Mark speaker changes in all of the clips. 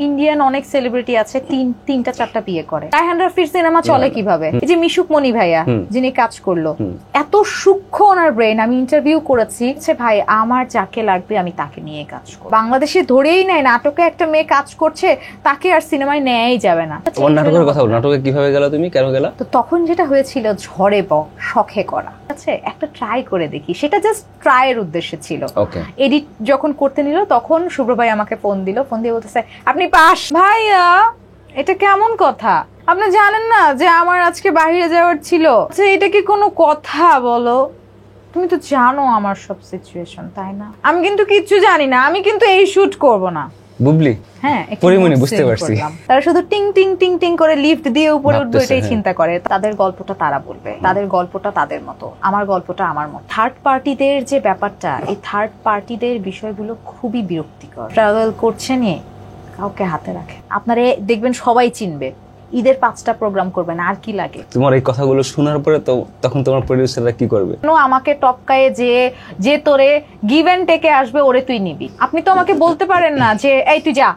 Speaker 1: Indian অনেক celebrity আছে তিনটা চারটা বিয়ে করে। রায়হান রাফির সিনেমা চলে কিভাবে? এই যে মিশুক মনি ভাইয়া যিনি কাজ করলো, এত সূক্ষ্ম ওনার ব্রেন। আমি ইন্টারভিউ করেছি, ভাই আমার যাকে লাগবে আমি তাকে নিয়ে কাজ করব। বাংলাদেশে ধরেই নেয় নাটকে একটা মেয়ে কাজ করছে, তাকে আর সিনেমায় নেয়াই যাবে না।
Speaker 2: নাটকের কথা বল, নাটকে কিভাবে গেল, তুমি কেন গেলা?
Speaker 1: তো তখন যেটা হয়েছিল, ঝড়ে বক শখে করা আছে, একটা ট্রাই করে দেখি, সেটা জাস্ট ট্রাইয়ের উদ্দেশ্যে ছিল। এডিট যখন করতে নিল তখন শুভ্র ভাই আমাকে ফোন দিয়ে বলতেছে আপনি পাস। ভাইয়া এটা কেমন কথা? আপনি জানেন না যে আমার আজকে বাইরে যাওয়ার ছিল? এটা কি কোনো কথা বলো? তুমি তো জানো আমার সব সিচুয়েশন, তাই না? আমি কিন্তু কিচ্ছু জানি না, আমি কিন্তু এই শুট করব না।
Speaker 2: বুবলি,
Speaker 1: হ্যাঁ
Speaker 2: পরিমণি, বুঝতে পারছি।
Speaker 1: তারা শুধু টিং টিং টিং টিং করে লিফট দিয়ে উপরে উঠবে এটাই চিন্তা করে। তাদের গল্পটা তারা বলবে, তাদের গল্পটা তাদের মতো, আমার গল্পটা আমার মতো। থার্ড পার্টিদের যে ব্যাপারটা, এই থার্ড পার্টিদের বিষয়গুলো খুবই বিরক্তিকর। ট্রাভেল করছে নিয়ে কাউকে হাতে রাখে, আপনারা দেখবেন সবাই চিনবে। ঈদের 5টা প্রোগ্রাম করবেন, আর কি লাগে? তোমার
Speaker 2: এই কথাগুলো শোনার পরে তো তখন তোমার প্রোডিউসাররা কি করবে?
Speaker 1: আমাকে টপকায়ে যে তোরে গিভ এন্ড টেকে আসবে, ওরে তুই নিবি। আপনি তো আমাকে বলতে পারেন না যে এই তুই যা,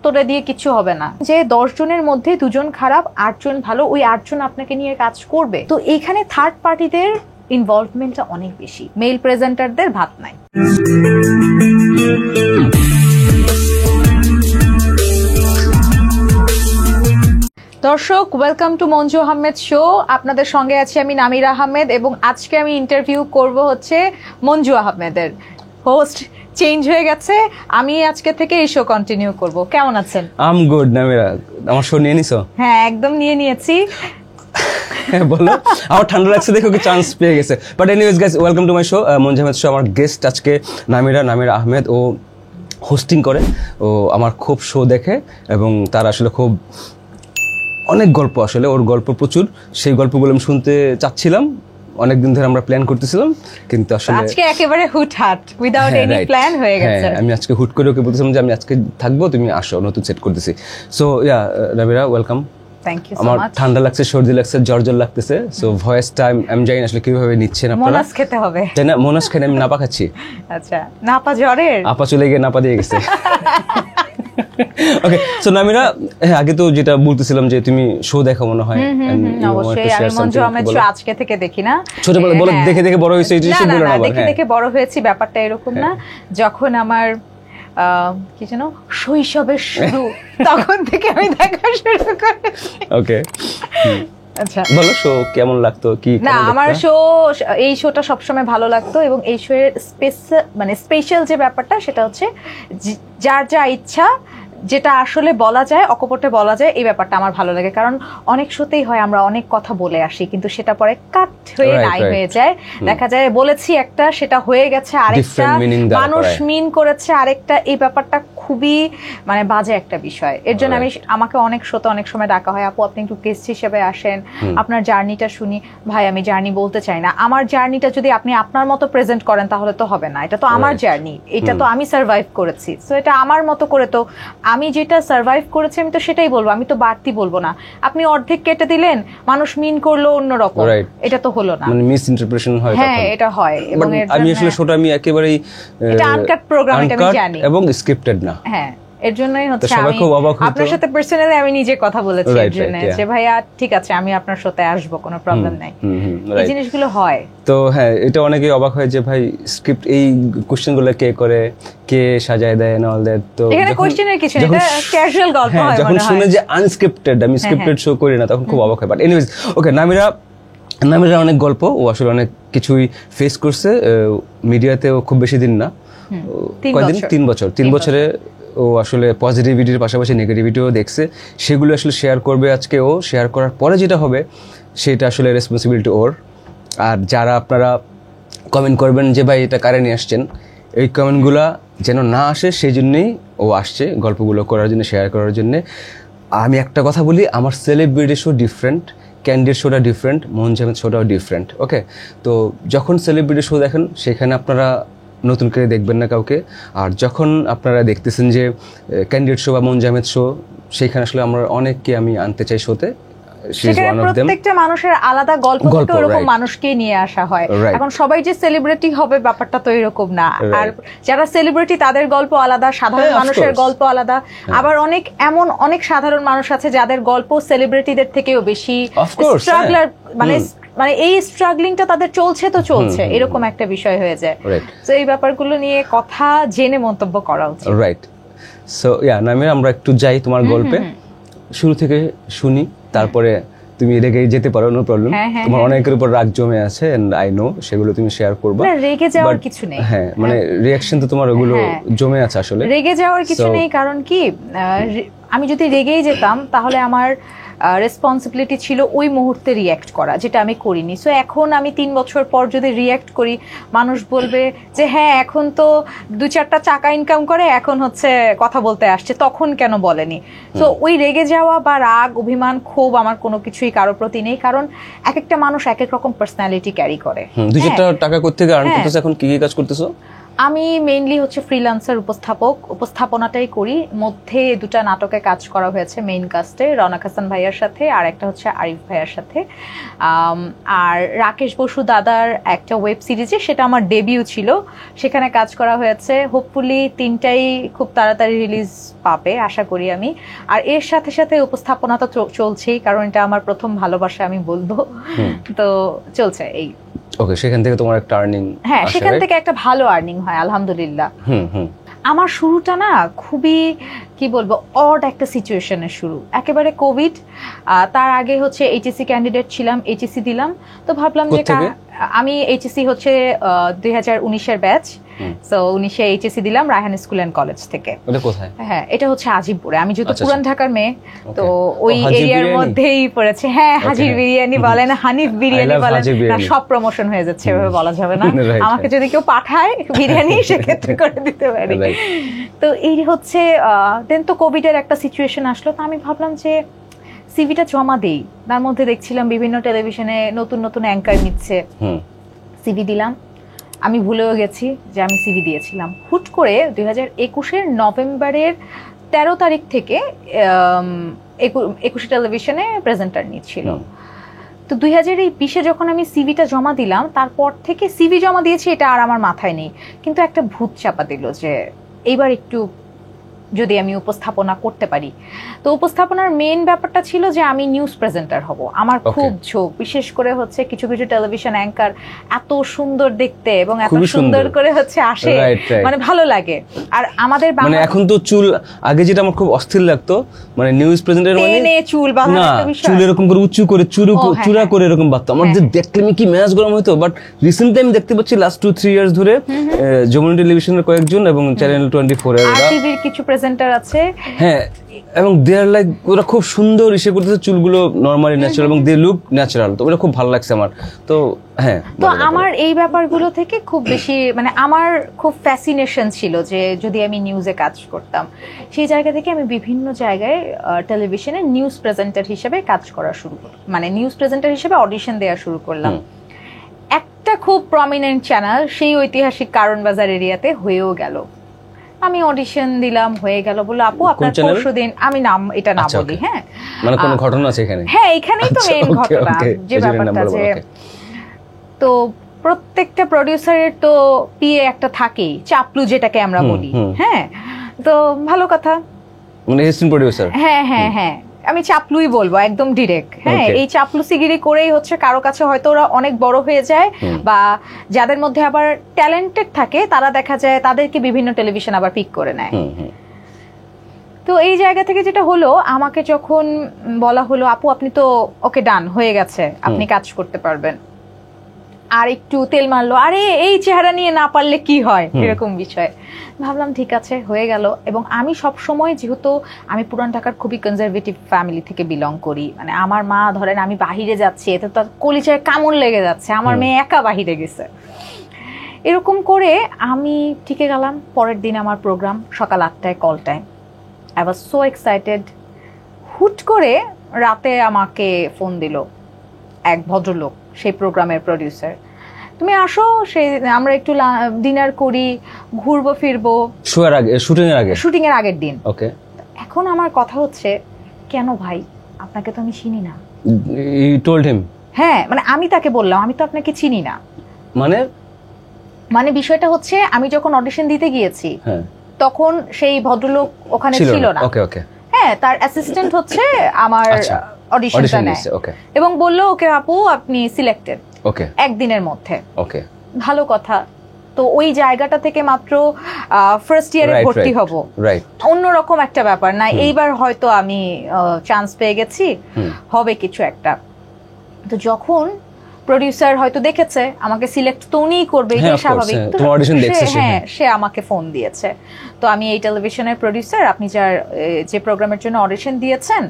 Speaker 1: তোরে দিয়ে কিছু হবে না। যে 10 জনের মধ্যে 2 জন খারাপ, 8 জন ভালো, ওই 8 জন আপনাকে নিয়ে কাজ করবে। তো এইখানে থার্ড পার্টিদের ইনভলভমেন্টটা অনেক বেশি, মেল প্রেজেন্টারদের ভাত নাই। দর্শক, welcome to Manju Ahmed show. আপনাদের সঙ্গে আছি আমি নামিরা আহমেদ, এবং আজকে আমি ইন্টারভিউ করব হচ্ছে মঞ্জু আহমেদের। হোস্ট চেঞ্জ হয়ে গেছে, আমি আজকে থেকে এই শো কন্টিনিউ করব। কেমন আছেন?
Speaker 2: I am good. নামিরা, আমার শো নিয়ে নিছো?
Speaker 1: হ্যাঁ, একদম নিয়ে নিয়েছি।
Speaker 2: বলো, আমার ঠান্ডা লাগছে দেখো, কি চান্স পেয়ে গেছে। But anyways guys, welcome to my show Manju Ahmed show. আমার গেস্ট আজকে নামিরা আহমেদ। ও হোস্টিং করে, ও আমার খুব শো দেখে, এবং তার আসলে খুব অনেক গল্প, আসলে ওর গল্প প্রচুর। সেই গল্পগুলো আমি শুনতে চাচ্ছিলাম, অনেকদিন ধরে আমরা প্ল্যান করতেছিলাম, কিন্তু আসলে
Speaker 1: আজকে একেবারে হুটহাট উইদাউট এনি প্ল্যান হয়ে গেছে।
Speaker 2: আমি আজকে হুট করে ওকে বলতেছিলাম যে আমি আজকে থাকবো, তুমি আসো, নতুন সেট করতেছি। So yeah Namira, welcome.
Speaker 1: Thank you so
Speaker 2: আমার
Speaker 1: মাচ।
Speaker 2: ঠান্ডা লাগছে, সর্দি লাগছে, জ্বর লাগতেছে। সো ভয়েসটা আমি জানি আসলে কিভাবে নিচ্ছেন আপনারা।
Speaker 1: মোনাস খেতে হবে,
Speaker 2: তাই না? মোনাস খেয়ে আমি নাপা খাচ্ছি।
Speaker 1: আচ্ছা, নাপা জ্বরের
Speaker 2: আপা চলে গিয়ে নাপা দিয়ে গেছে। ওকে, সো নামিরা, আগে তো যেটা বলতেছিলাম যে তুমি শো দেখো মনে হয়।
Speaker 1: অবশ্যই, আমি মঞ্জু আহমেদ শো আজকে থেকে দেখি না।
Speaker 2: ছোটবেলা বলো, দেখে দেখে বড় হয়েছে, এই জিনিস বলো না।
Speaker 1: দেখে দেখে বড় হয়েছি, ব্যাপারটা এরকম না। যখন আমার কি যেন শৈশবের শুরু, তখন থেকে আমি দেখা শুরু করেছি।
Speaker 2: ওকে,
Speaker 1: আচ্ছা
Speaker 2: বলো শো কেমন লাগতো? কি
Speaker 1: না, আমার শো, এই শোটা সবসময় ভালো লাগতো, এবং এই শো এর স্পেশাল যে ব্যাপারটা, সেটা হচ্ছে যার যা ইচ্ছা, যেটা আসলে বলা যায়, অকপটে বলা যায়, এই ব্যাপারটা আমার ভালো লাগে। কারণ অনেক শোতেই হয় আমরা অনেক কথা বলে আসি, কিন্তু সেটা পরে কাট হয়ে নাই হয়ে যায়। দেখা যায় বলেছি একটা, সেটা হয়ে গেছে আরেকটা, মানুষ মিন করেছে আরেকটা। এই ব্যাপারটা খুবই বাজে একটা বিষয়। এর জন্য আমাকে অনেক শোতে অনেক সময় ডাকা হয়, আপু আপনি একটু গেস্ট হিসেবে আসেন, আপনার জার্নিটা শুনি। ভাই, আমি জার্নি বলতে চাই না। আমার জার্নিটা যদি আপনি আপনার মতো প্রেজেন্ট করেন তাহলে তো হবে না। এটা তো আমার জার্নি, এটা তো আমি সার্ভাইভ করেছি। সো এটা আমার মতো করে, তো আমি যেটা সার্ভাইভ করেছি আমি তো সেটাই বলবো, আমি তো বাড়তি বলবো না। আপনি অর্ধেক কেটে দিলেন, মানুষ মিন করলো অন্যরকম, এটা তো হলো না, মিস ইন্টারপ্রিটেশন হয়। হ্যাঁ, এটা হয়। এবং
Speaker 2: আমি আসলে শোটা আমি একেবারেই
Speaker 1: এটা আনকাট প্রোগ্রাম, এটা আমি জানি,
Speaker 2: এবং স্ক্রিপ্টেড না।
Speaker 1: হ্যাঁ, এর জন্যই হচ্ছে আমি আপনার সাথে পার্সোনালি আমি নিজে কথা বলেছি এর জন্য, যে ভাইয়া ঠিক আছে আমি আপনার সাথে আসবো, কোনো প্রবলেম নাই। এই জিনিসগুলো হয়।
Speaker 2: তো হ্যাঁ, এটা অনেকেই অবাক হয় যে ভাই স্ক্রিপ্ট, এই কোশ্চেনগুলো কে করে, কে সাজায় দেয় না অল দ্যাট। তো
Speaker 1: এখানে কোশ্চেনের কিছু না, এটা ক্যাজুয়াল গল্প হয়।
Speaker 2: যখন শুনে যে আনস্ক্রিপ্টেড, আমি স্ক্রিপ্টেড শো করি না, তখন খুব অবাক হয়। বাট এনিওয়েজ, ওকে, নামিরা অনেক গল্প, ও আসলে অনেক কিছুই ফেস করছে মিডিয়াতেও। খুব বেশি দিন না, কয়দিন, 3 বছর। 3 বছরে ও আসলে পজিটিভিটির পাশাপাশি নেগেটিভিটিও দেখছে, সেগুলো আসলে শেয়ার করবে আজকে। ও শেয়ার করার পরে যেটা হবে সেটা আসলে রেসপন্সিবিলিটি ওর। আর যারা আপনারা কমেন্ট করবেন যে ভাই এটা কারে নিয়ে আসছেন, এই কমেন্টগুলো যেন না আসে, সেই জন্যই ও আসছে গল্পগুলো করার জন্য, শেয়ার করার জন্য। আমি একটা কথা বলি, আমার সেলিব্রিটি শো ডিফারেন্ট, ক্যান্ডিড শোটা ডিফারেন্ট, মঞ্জু আহমেদ শোটাও ডিফারেন্ট। ওকে, তো যখন সেলিব্রিটি শো দেখেন সেখানে আপনারা নতুন করে দেখবেন না কাউকে। আর যখন আপনারা দেখতেছেন যে ক্যান্ডিডেট শো বা মঞ্জু আহমেদ শো, সেইখানে আসলে আমরা অনেককে আমি আনতে চাই শোতে, শি ইজ
Speaker 1: সেখানে
Speaker 2: ওয়ান অফ देम।
Speaker 1: প্রত্যেকটা মানুষের আলাদা গল্প থেকে ওরকম মানুষকে নিয়ে আসা হয়। এখন সবাই যে সেলিব্রিটি হবে ব্যাপারটা তো এরকম না। আর যারা সেলিব্রিটি তাদের গল্প আলাদা, সাধারণ মানুষের গল্প আলাদা। আবার অনেক সাধারণ মানুষ আছে যাদের গল্প সেলিব্রিটিদের থেকেও বেশি স্ট্রাগলার, মানে এই স্ট্রাগলিংটা তাদের চলছে এরকম একটা বিষয় হয়ে যায়। তো এই ব্যাপারগুলো নিয়ে কথা জেনে মন্তব্য করা উচিত।
Speaker 2: রাইট। সো নামিরা, আমরা একটু যাই তোমার গল্পে, শুরু থেকে শুনি, তারপরে তুমি রেগে যেতে পারো, নো প্রবলেম। তোমার অনেকের উপর রাগ জমে আছে এন্ড আই নো, সেগুলো তুমি শেয়ার করবে।
Speaker 1: না, রেগে যাওয়ার কিছু নেই।
Speaker 2: হ্যাঁ, মানে রিঅ্যাকশন তো তোমার ওগুলো জমে আছে আসলে।
Speaker 1: রেগে যাওয়ার কিছু নেই, কারণ কি আমি যদি রেগেই যেতাম তাহলে আমার রেসপন্সিবিলিটি ছিল ওই মুহূর্তে রিয়্যাক্ট করা, যেটা আমি করিনি। সো এখন আমি 3 বছর পর যদি রিয়্যাক্ট করি, মানুষ বলবে যে হ্যাঁ এখন তো 2-4টা টাকা ইনকাম করে, এখন হচ্ছে কথা বলতে আসছে, তখন কেন বলেনি। তো ওই রেগে যাওয়া বা রাগ, অভিমান, ক্ষোভ আমার কোনো কিছুই কারোর প্রতি নেই, কারণ এক একটা মানুষ এক এক রকম পার্সোনালিটি ক্যারি করে।
Speaker 2: 2-4টা টাকা করতে আর্ন করতেছ, এখন কি কাজ করতেছো?
Speaker 1: আমি মেইনলি হচ্ছে ফ্রিল্যান্সার উপস্থাপনাটাই করি। মধ্যে 2টা নাটকে কাজ করা হয়েছে মেইন কাস্টে, রওনাক হাসান ভাইয়ার সাথে, আর একটা হচ্ছে আরিফ ভাইয়ার সাথে। আর রাকেশ বসু দাদার একটা ওয়েব সিরিজে, সেটা আমার ডেবিউ ছিল, সেখানে কাজ করা হয়েছে। হোপফুলি 3টাই খুব তাড়াতাড়ি রিলিজ পাবে আশা করি আমি। আর এর সাথে সাথে উপস্থাপনা তো চলছেই, কারণ এটা আমার প্রথম ভালোবাসা আমি বলবো। তো চলছে এই।
Speaker 2: ওকে, সেখান থেকে তোমার একটা আর্নিং?
Speaker 1: হ্যাঁ, সেখান থেকে একটা ভালো আর্নিং হয় আলহামদুলিল্লাহ। আমার শুরুটা না খুবই কি বলবো অড একটা সিচুয়েশনের শুরু, একেবারে কোভিড। তার আগে হচ্ছে এইচএসসি ক্যান্ডিডেট ছিলাম, এইচএসসি দিলাম। তো ভাবলাম যে আমি এইচএসসি হচ্ছে 2019-এর ব্যাচ। সো 19-এ এইচএসসি দিলাম রায়হান স্কুল এন্ড কলেজ থেকে।
Speaker 2: এটা কোথায়?
Speaker 1: হ্যাঁ, এটা হচ্ছে আজিমপুরে। আমি যেহেতু পুরান ঢাকার মেয়ে, তো ওই এরিয়ার মধ্যেই পড়েছে। হ্যাঁ, হাজির বিরিয়ানি বলেন, হানিফ বিরিয়ানি বলেন, না সব প্রমোশন হয়ে যাচ্ছে, এভাবে বলা যাবে না। আমাকে যদি কেউ পাঠায় বিরিয়ানি, সেক্ষেত্রে করে দিতে পারি। তো এই হচ্ছে দেন তো কোভিডের একটা সিচুয়েশন আসলো। তো আমি ভাবলাম যে সিভিটা জমা দেই। তার মধ্যে দেখছিলাম বিভিন্ন টেলিভিশনে নতুন নতুন অ্যাঙ্কার নিচ্ছে, সিভি দিলাম। আমি ভুলেও গেছি যে আমি সিভি দিয়েছিলাম। হুট করে 2021-এর নভেম্বরের 13 তারিখ থেকে 21 টেলিভিশনে প্রেজেন্টার নিচ্ছিল। তো 2020-এ যখন আমি সিভিটা জমা দিলাম, তারপর থেকে সিভি জমা দিয়েছি এটা আর আমার মাথায় নেই, কিন্তু একটা ভূত চাপা দিল যে এইবার একটু যদি আমি উপস্থাপনা করতে পারি। তো উপস্থাপনার মেইন ব্যাপারটা ছিল যে আমি নিউজ প্রেজেন্টার হব। আমার খুব ঝোঁক, বিশেষ করে হচ্ছে কিছু কিছু টেলিভিশন অ্যাঙ্কার এত সুন্দর দেখতে এবং এত সুন্দর করে হচ্ছে আসে, মানে ভালো লাগে। আর আমাদের
Speaker 2: মানে এখন তো চুল, আগে যেটা আমার খুব অস্থির লাগতো, মানে নিউজ প্রেজেন্টার মানে
Speaker 1: চুল বাঁধা একটা বিষয়,
Speaker 2: চুল এরকম করে উঁচু করে চূড়া করে এরকম বাঁধতো। আমার যে দেখতে কি ম্যাচ গরম হতো। বাট রিসেন্টলি আমি দেখতে পাচ্ছি লাস্ট 2-3 ইয়ার্স ধরে যমুনা টেলিভিশনের কয়েকজন এবং চ্যানেল 24 এর
Speaker 1: টিভির কিছু প্রেজেন্টার আছে,
Speaker 2: হ্যাঁ, এবং দে আর লাইক, ওরা খুব সুন্দর ইসে করতেছে, চুলগুলো নরমালি ন্যাচারাল এবং দে লুক ন্যাচারাল। তো ওটা খুব ভালো লাগছে আমার। তো হ্যাঁ,
Speaker 1: তো আমার এই ব্যাপারগুলো থেকে খুব বেশি মানে আমার খুব ফ্যাসিনেশন ছিল যে যদি আমি নিউজে কাজ করতাম। সেই জায়গা থেকে আমি বিভিন্ন জায়গায় টেলিভিশনে নিউজ প্রেজেন্টার হিসেবে কাজ করা শুরু করলাম, মানে নিউজ প্রেজেন্টার হিসেবে অডিশন দেওয়া শুরু করলাম। একটা খুব প্রমিনেন্ট চ্যানেল সেই ঐতিহাসিক কারণ বাজার এরিয়াতে হয়েও গেল। আমি অডিশন দিলাম, হয়ে গেল। বললো আপু আপনার পরশুদিন, আমি নাম এটা না বলি, হ্যাঁ,
Speaker 2: মানে কোনো ঘটনা আছে এখানে?
Speaker 1: হ্যাঁ, এখানেই তো মেইন ঘটনা, যে ব্যাপারটা যে তো প্রত্যেকটা প্রডিউসারের তো পিএ একটা থাকেই, চাপলু যেটাকে আমরা বলি। হ্যাঁ, তো ভালো কথা,
Speaker 2: মানে অ্যাসিস্ট্যান্ট প্রোডিউসার।
Speaker 1: হ্যাঁ হ্যাঁ হ্যাঁ, আমি চাপলুই বলবো একদম ডিরেক্ট। হ্যাঁ, এই চাপলুসিগিরি করেই হচ্ছে কারো কাছে হয়তো ওরা অনেক বড় হয়ে যায়, বা যাদের মধ্যে আবার ট্যালেন্টেড থাকে তারা দেখা যায় তাদেরকে বিভিন্ন টেলিভিশন আবার পিক করে নেয়। তো এই জায়গা থেকে যেটা হলো, আমাকে যখন বলা হলো আপু আপনি তো ওকে ডান হয়ে গেছে, আপনি কাজ করতে পারবেন, আর একটু তেল মারলো, আরে এই চেহারা নিয়ে না পারলে কি হয়, এরকম বিষয়। ভাবলাম ঠিক আছে, হয়ে গেল। এবং আমি সব সময়, যেহেতু আমি পুরান ঢাকার খুবই কনজারভেটিভ ফ্যামিলি থেকে বিলং করি, মানে আমার মা ধরেন আমি বাহিরে যাচ্ছি এতে তো কলিজায় কামড় লেগে যাচ্ছে, আমার মেয়ে একা বাহিরে গেছে, এরকম করে আমি টিকে গেলাম। পরের দিন আমার প্রোগ্রাম সকাল 8টায়, call time. I was so excited. হুট করে রাতে আমাকে ফোন দিল এক ভদ্রলোক, সেই প্রোগ্রামের প্রডিউসার, তুমি আসো, আমরা একটু ডিনার করি, ঘুরবো ফিরবো। শুটিং এর আগের দিন।
Speaker 2: ওকে।
Speaker 1: এখন আমার কথা হচ্ছে, কেন ভাই, আপনাকে তো আমি চিনি না।
Speaker 2: You told him?
Speaker 1: হ্যাঁ, মানে আমি তাকে বললাম আমি তো আপনাকে চিনি না। মানে বিষয়টা হচ্ছে আমি যখন অডিশন দিতে গিয়েছি তখন সেই ভদ্রলোক ওখানে ছিল না।
Speaker 2: ওকে ওকে।
Speaker 1: হ্যাঁ, তার অ্যাসিস্ট্যান্ট হচ্ছে আমার অডিশনটা নেয় এবং বলল ওকে আপু আপনি সিলেক্টেড একদিনের মধ্যে।
Speaker 2: ওকে,
Speaker 1: ভালো কথা। তো ওই জায়গাটা থেকে মাত্র ফার্স্ট ইয়ারে ভর্তি হব, অন্যরকম একটা ব্যাপার না। এইবার হয়তো আমি চান্স পেয়ে গেছি, হবে কিছু একটা। তো যখন প্রোডিউসার হয়তো দেখেছে আমাকে সিলেক্ট তো উনিই করবে, এটা স্বাভাবিক। হ্যাঁ, সে আমাকে ফোন দিয়েছে। তো আমি এই টেলিভিশনের প্রোডিউসার, আপনি যে প্রোগ্রামের জন্য অডিশন দিয়েছেন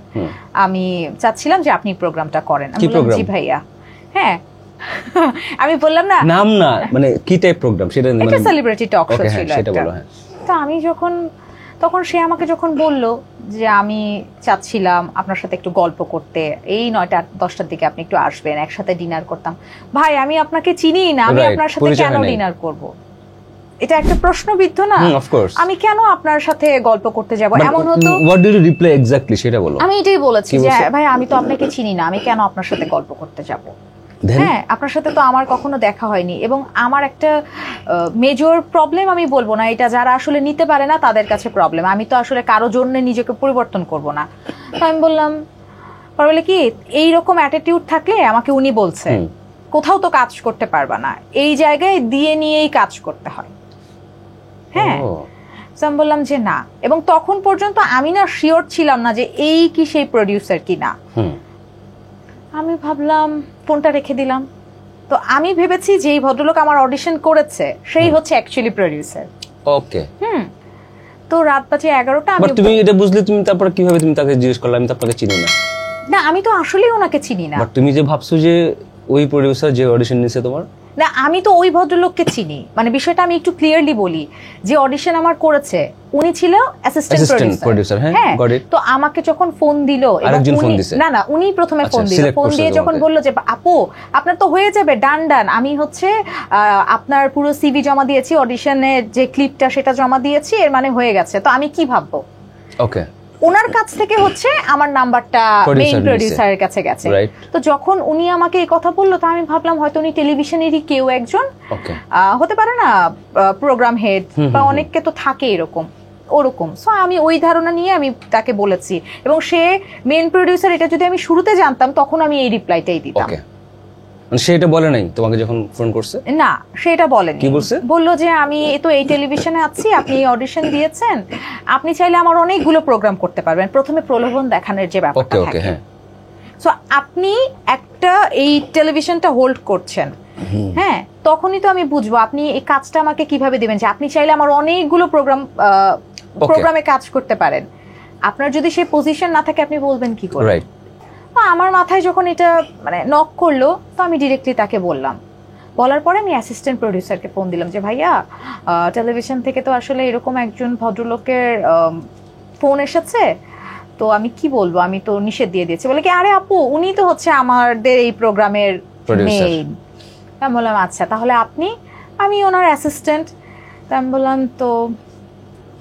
Speaker 1: আমি চাচ্ছিলাম যে আপনি প্রোগ্রামটা করেন। আমি বললাম জি ভাইয়া। হ্যাঁ, আমি বললাম নাম না, মানে কি টাইপ প্রোগ্রাম সেটা? এটা সেলিব্রিটি টক শো ছিল একটা। তো আমি তখন সে আমাকে যখন বলল যে আমি চাচ্ছিলাম আপনার সাথে একটু গল্প করতে, এই 9টা-10টার দিকে আপনি একটু আসবেন, একসাথে ডিনার করতাম। ভাই আমি আপনাকে চিনি না, আমি আপনার সাথে কেন ডিনার করব? এটা একটা প্রশ্নবিদ্ধ না? আমি কেন আপনার সাথে গল্প করতে যাব? এমন হতো।
Speaker 2: What did you reply exactly সেটা বলো।
Speaker 1: আমি এটাই বলেছি যে ভাই আমি তো আপনাকে চিনি না, আমি কেন আপনার সাথে গল্প করতে যাব? হ্যাঁ, আপনার সাথে তো আমার কখনো দেখা হয়নি। এবং আমার একটা মেজর প্রবলেম, আমি বলবো না এটা, যারা আসলে নিতে পারে না তাদের কাছে প্রবলেম। আমি তো আসলে কারো জন্য নিজেকে পরিবর্তন করব না। তো আমি বললাম বলে কি এইরকম অ্যাটিটিউড থাকলে আমাকে উনি বলছে কোথাও তো কাজ করতে পারবা না, এই জায়গায় দিয়ে নিয়েই কাজ করতে হয়। হ্যাঁ, আমি বললাম যে না। এবং তখন পর্যন্ত আমি না শিওর ছিলাম না যে এই কি সেই প্রোডিউসার কি না। আমি ভাবলাম, ফোনটা রেখে দিলাম। তো আমি ভেবেছি যে এই ভদ্রলোক আমার অডিশন করেছে সেই হচ্ছে অ্যাকচুয়ালি প্রোডিউসার।
Speaker 2: ওকে।
Speaker 1: তো রাত বাজে 11টা।
Speaker 2: বাট তুমি এটা বুঝলে তুমি তারপর কিভাবে তুমি তাকে জিজ্ঞেস করলে আমি তো আপনাকে চিনি না?
Speaker 1: না, আমি তো আসলেই ওনাকে চিনি না।
Speaker 2: বাট তুমি যে ভাবছো যে ওই প্রোডিউসার যে অডিশন নিছে তোমার,
Speaker 1: না আমি তো ওই ভদ্রলোককে চিনি। মানে বিষয়টা আমি একটু ক্লিয়ারলি বলি যে অডিশন আমার করেছে উনি ছিল অ্যাসিস্ট্যান্ট প্রোডিউসার। হ্যাঁ, তো আমাকে যখন ফোন দিল, না উনি প্রথমে ফোন দিল। ফোন দিয়ে যখন বললো যে আপু আপনার তো হয়ে যাবে, ডান, আমি হচ্ছে আপনার পুরো সিভি জমা দিয়েছি, অডিশনের যে ক্লিপটা সেটা জমা দিয়েছি, এর মানে হয়ে গেছে। তো আমি কি ভাববো?
Speaker 2: ওকে,
Speaker 1: ওনার কাছ থেকে হচ্ছে আমার নাম্বারটা মেইন প্রোডিউসারের কাছে গেছে। তো যখন উনি আমাকে এই কথা বললো, তো আমি ভাবলাম হয়তো উনি টেলিভিশনেরই কেউ একজন হতে পারে না, প্রোগ্রাম হেড বা অনেককে তো থাকে এরকম ওরকম। সো আমি ওই ধারণা নিয়ে আমি তাকে বলেছি, এবং সে মেইন প্রোডিউসার এটা যদি আমি শুরুতে জানতাম তখন আমি এই রিপ্লাইটাই দিতাম।
Speaker 2: সে এটা বলে নাই তোমাকে যখন ফোন করছে?
Speaker 1: না, সেটা বলেনি।
Speaker 2: কি বলছে?
Speaker 1: বললো যে আমি তো এই টেলিভিশনে আছি, আপনি অডিশন দিয়েছেন, আপনি চাইলে আমার অনেকগুলো প্রোগ্রাম করতে পারবেন। প্রথমে প্রলোভন দেখানোর যে ব্যাপারটা থাকে। সো আপনি একটা এই টেলিভিশনটা হোল্ড করছেন, হ্যাঁ, তখনই তো আমি বুঝবো আপনি এই কাজটা আমাকে কিভাবে দিবেন, যে আপনি চাইলে আমার অনেকগুলো প্রোগ্রামে কাজ করতে পারেন। আপনার যদি সেই পজিশন না থাকে আপনি বলবেন কি করে? আমার মাথায় যখন এটা মানে নক করলো, তো আমি ডিরেক্টলি তাকে বললাম। বলার পরে আমি অ্যাসিস্ট্যান্ট প্রোডিউসারকে ফোন দিলাম যে ভাইয়া টেলিভিশন থেকে তো আসলে এরকম একজন ভদ্রলোকের ফোন এসেছে, তো আমি কি বলবো, আমি তো নিষেধ দিয়ে দিয়েছি। বলে কি আরে আপু উনি তো হচ্ছে আমাদের এই প্রোগ্রামের মেইন। আমি বললাম আচ্ছা তাহলে আপনি? আমি ওনার অ্যাসিস্ট্যান্ট। আমি বললাম তো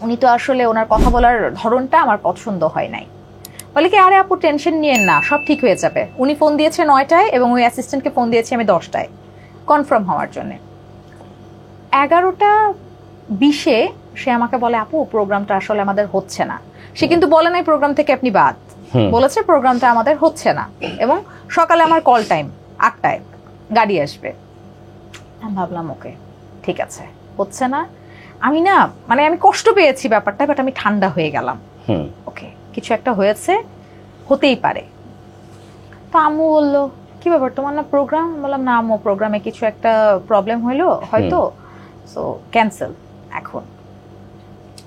Speaker 1: উনি তো আসলে ওনার কথা বলার ধরনটা আমার পছন্দ হয় নাই। বলে কি আরে আপু টেনশন নিয়েন না, সব ঠিক হয়ে যাবে। উনি ফোন দিয়েছে 9টায় এবং ওই অ্যাসিস্ট্যান্টকে ফোন দিয়েছি আমি 10টায় কনফার্ম হওয়ার জন্য। 11:20 সে আমাকে বলে আপু প্রোগ্রামটা আসলে আমাদের হচ্ছে না। সে কিন্তু বলে নাই প্রোগ্রাম থেকে আপনি বাদ, বলেছে প্রোগ্রামটা আমাদের হচ্ছে না, এবং সকালে আমার কল টাইম 8টায় গাড়ি আসবে। আমি ভাবলাম ওকে ঠিক আছে, হচ্ছে না। আমি না মানে আমি কষ্ট পেয়েছি ব্যাপারটা, বাট আমি ঠান্ডা হয়ে গেলাম। ওকে কিছু একটা হয়েছে, হতেই পারে। তো আম্মু বললো কি ব্যাপার তোমার না প্রোগ্রাম? বললাম না আম্মু প্রোগ্রামে কিছু একটা প্রবলেম হইলো হয়তো, সো ক্যান্সেল। এখন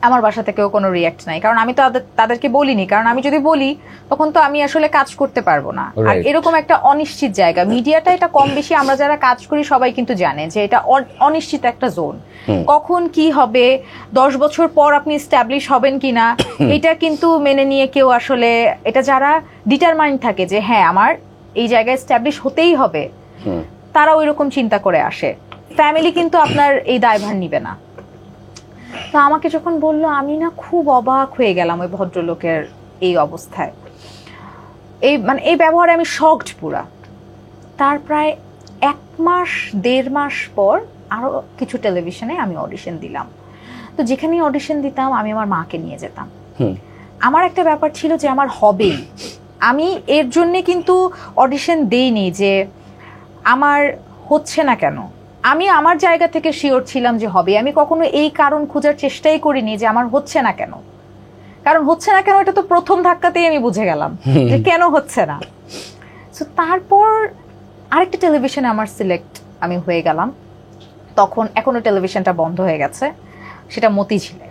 Speaker 1: আমার বাসা থেকেও কোনো রিঅ্যাক্ট নাই, কারণ আমি তো তাদেরকে বলিনি, কারণ আমি যদি বলি তখন তো আমি আসলে কাজ করতে পারবো না। আর এরকম একটা অনিশ্চিত জায়গা, মিডিয়াটা এটা কম বেশি আমরা যারা কাজ করি সবাই কিন্তু জানে যে এটা অনিশ্চিত একটা জোন। কখন কি হবে, 10 বছর পর আপনি এস্টাবলিশ হবেন কিনা, এটা কিন্তু মেনে নিয়ে কেউ আসলে, এটা যারা ডিটারমাইন্ড থাকে যে হ্যাঁ আমার এই জায়গায় এস্টাবলিশ হতেই হবে, তারা ওই রকম চিন্তা করে আসে। ফ্যামিলি কিন্তু আপনার এই দায়ভার নিবে না। তো আমাকে যখন বললো, আমি না খুব অবাক হয়ে গেলাম ওই ভদ্রলোকের এই অবস্থায়। এই ব্যবহারে আমি শকড পুরা। তার প্রায় 1-1.5 মাস পর আরো কিছু টেলিভিশনে আমি অডিশন দিলাম। তো যেখানেই অডিশন দিতাম আমি আমার মাকে নিয়ে যেতাম। আমার একটা ব্যাপার ছিল যে আমার হবেই, আমি এর জন্য কিন্তু অডিশন দেইনি যে আমার হচ্ছে না কেন, আমি আমার জায়গা থেকে শিওর ছিলাম যে হবে। আমি কখনো এই কারণ খোঁজার চেষ্টাই করিনি যে আমার হচ্ছে না কেন, কারণ হচ্ছে না কেন এটা তো প্রথম ধাক্কাতেই আমি বুঝে গেলাম যে কেন হচ্ছে না। সো তারপর আরেকটা টেলিভিশনে আমার সিলেক্ট আমি হয়ে গেলাম। তখন এখনো টেলিভিশনটা বন্ধ হয়ে গেছে, সেটা মতিঝিলে।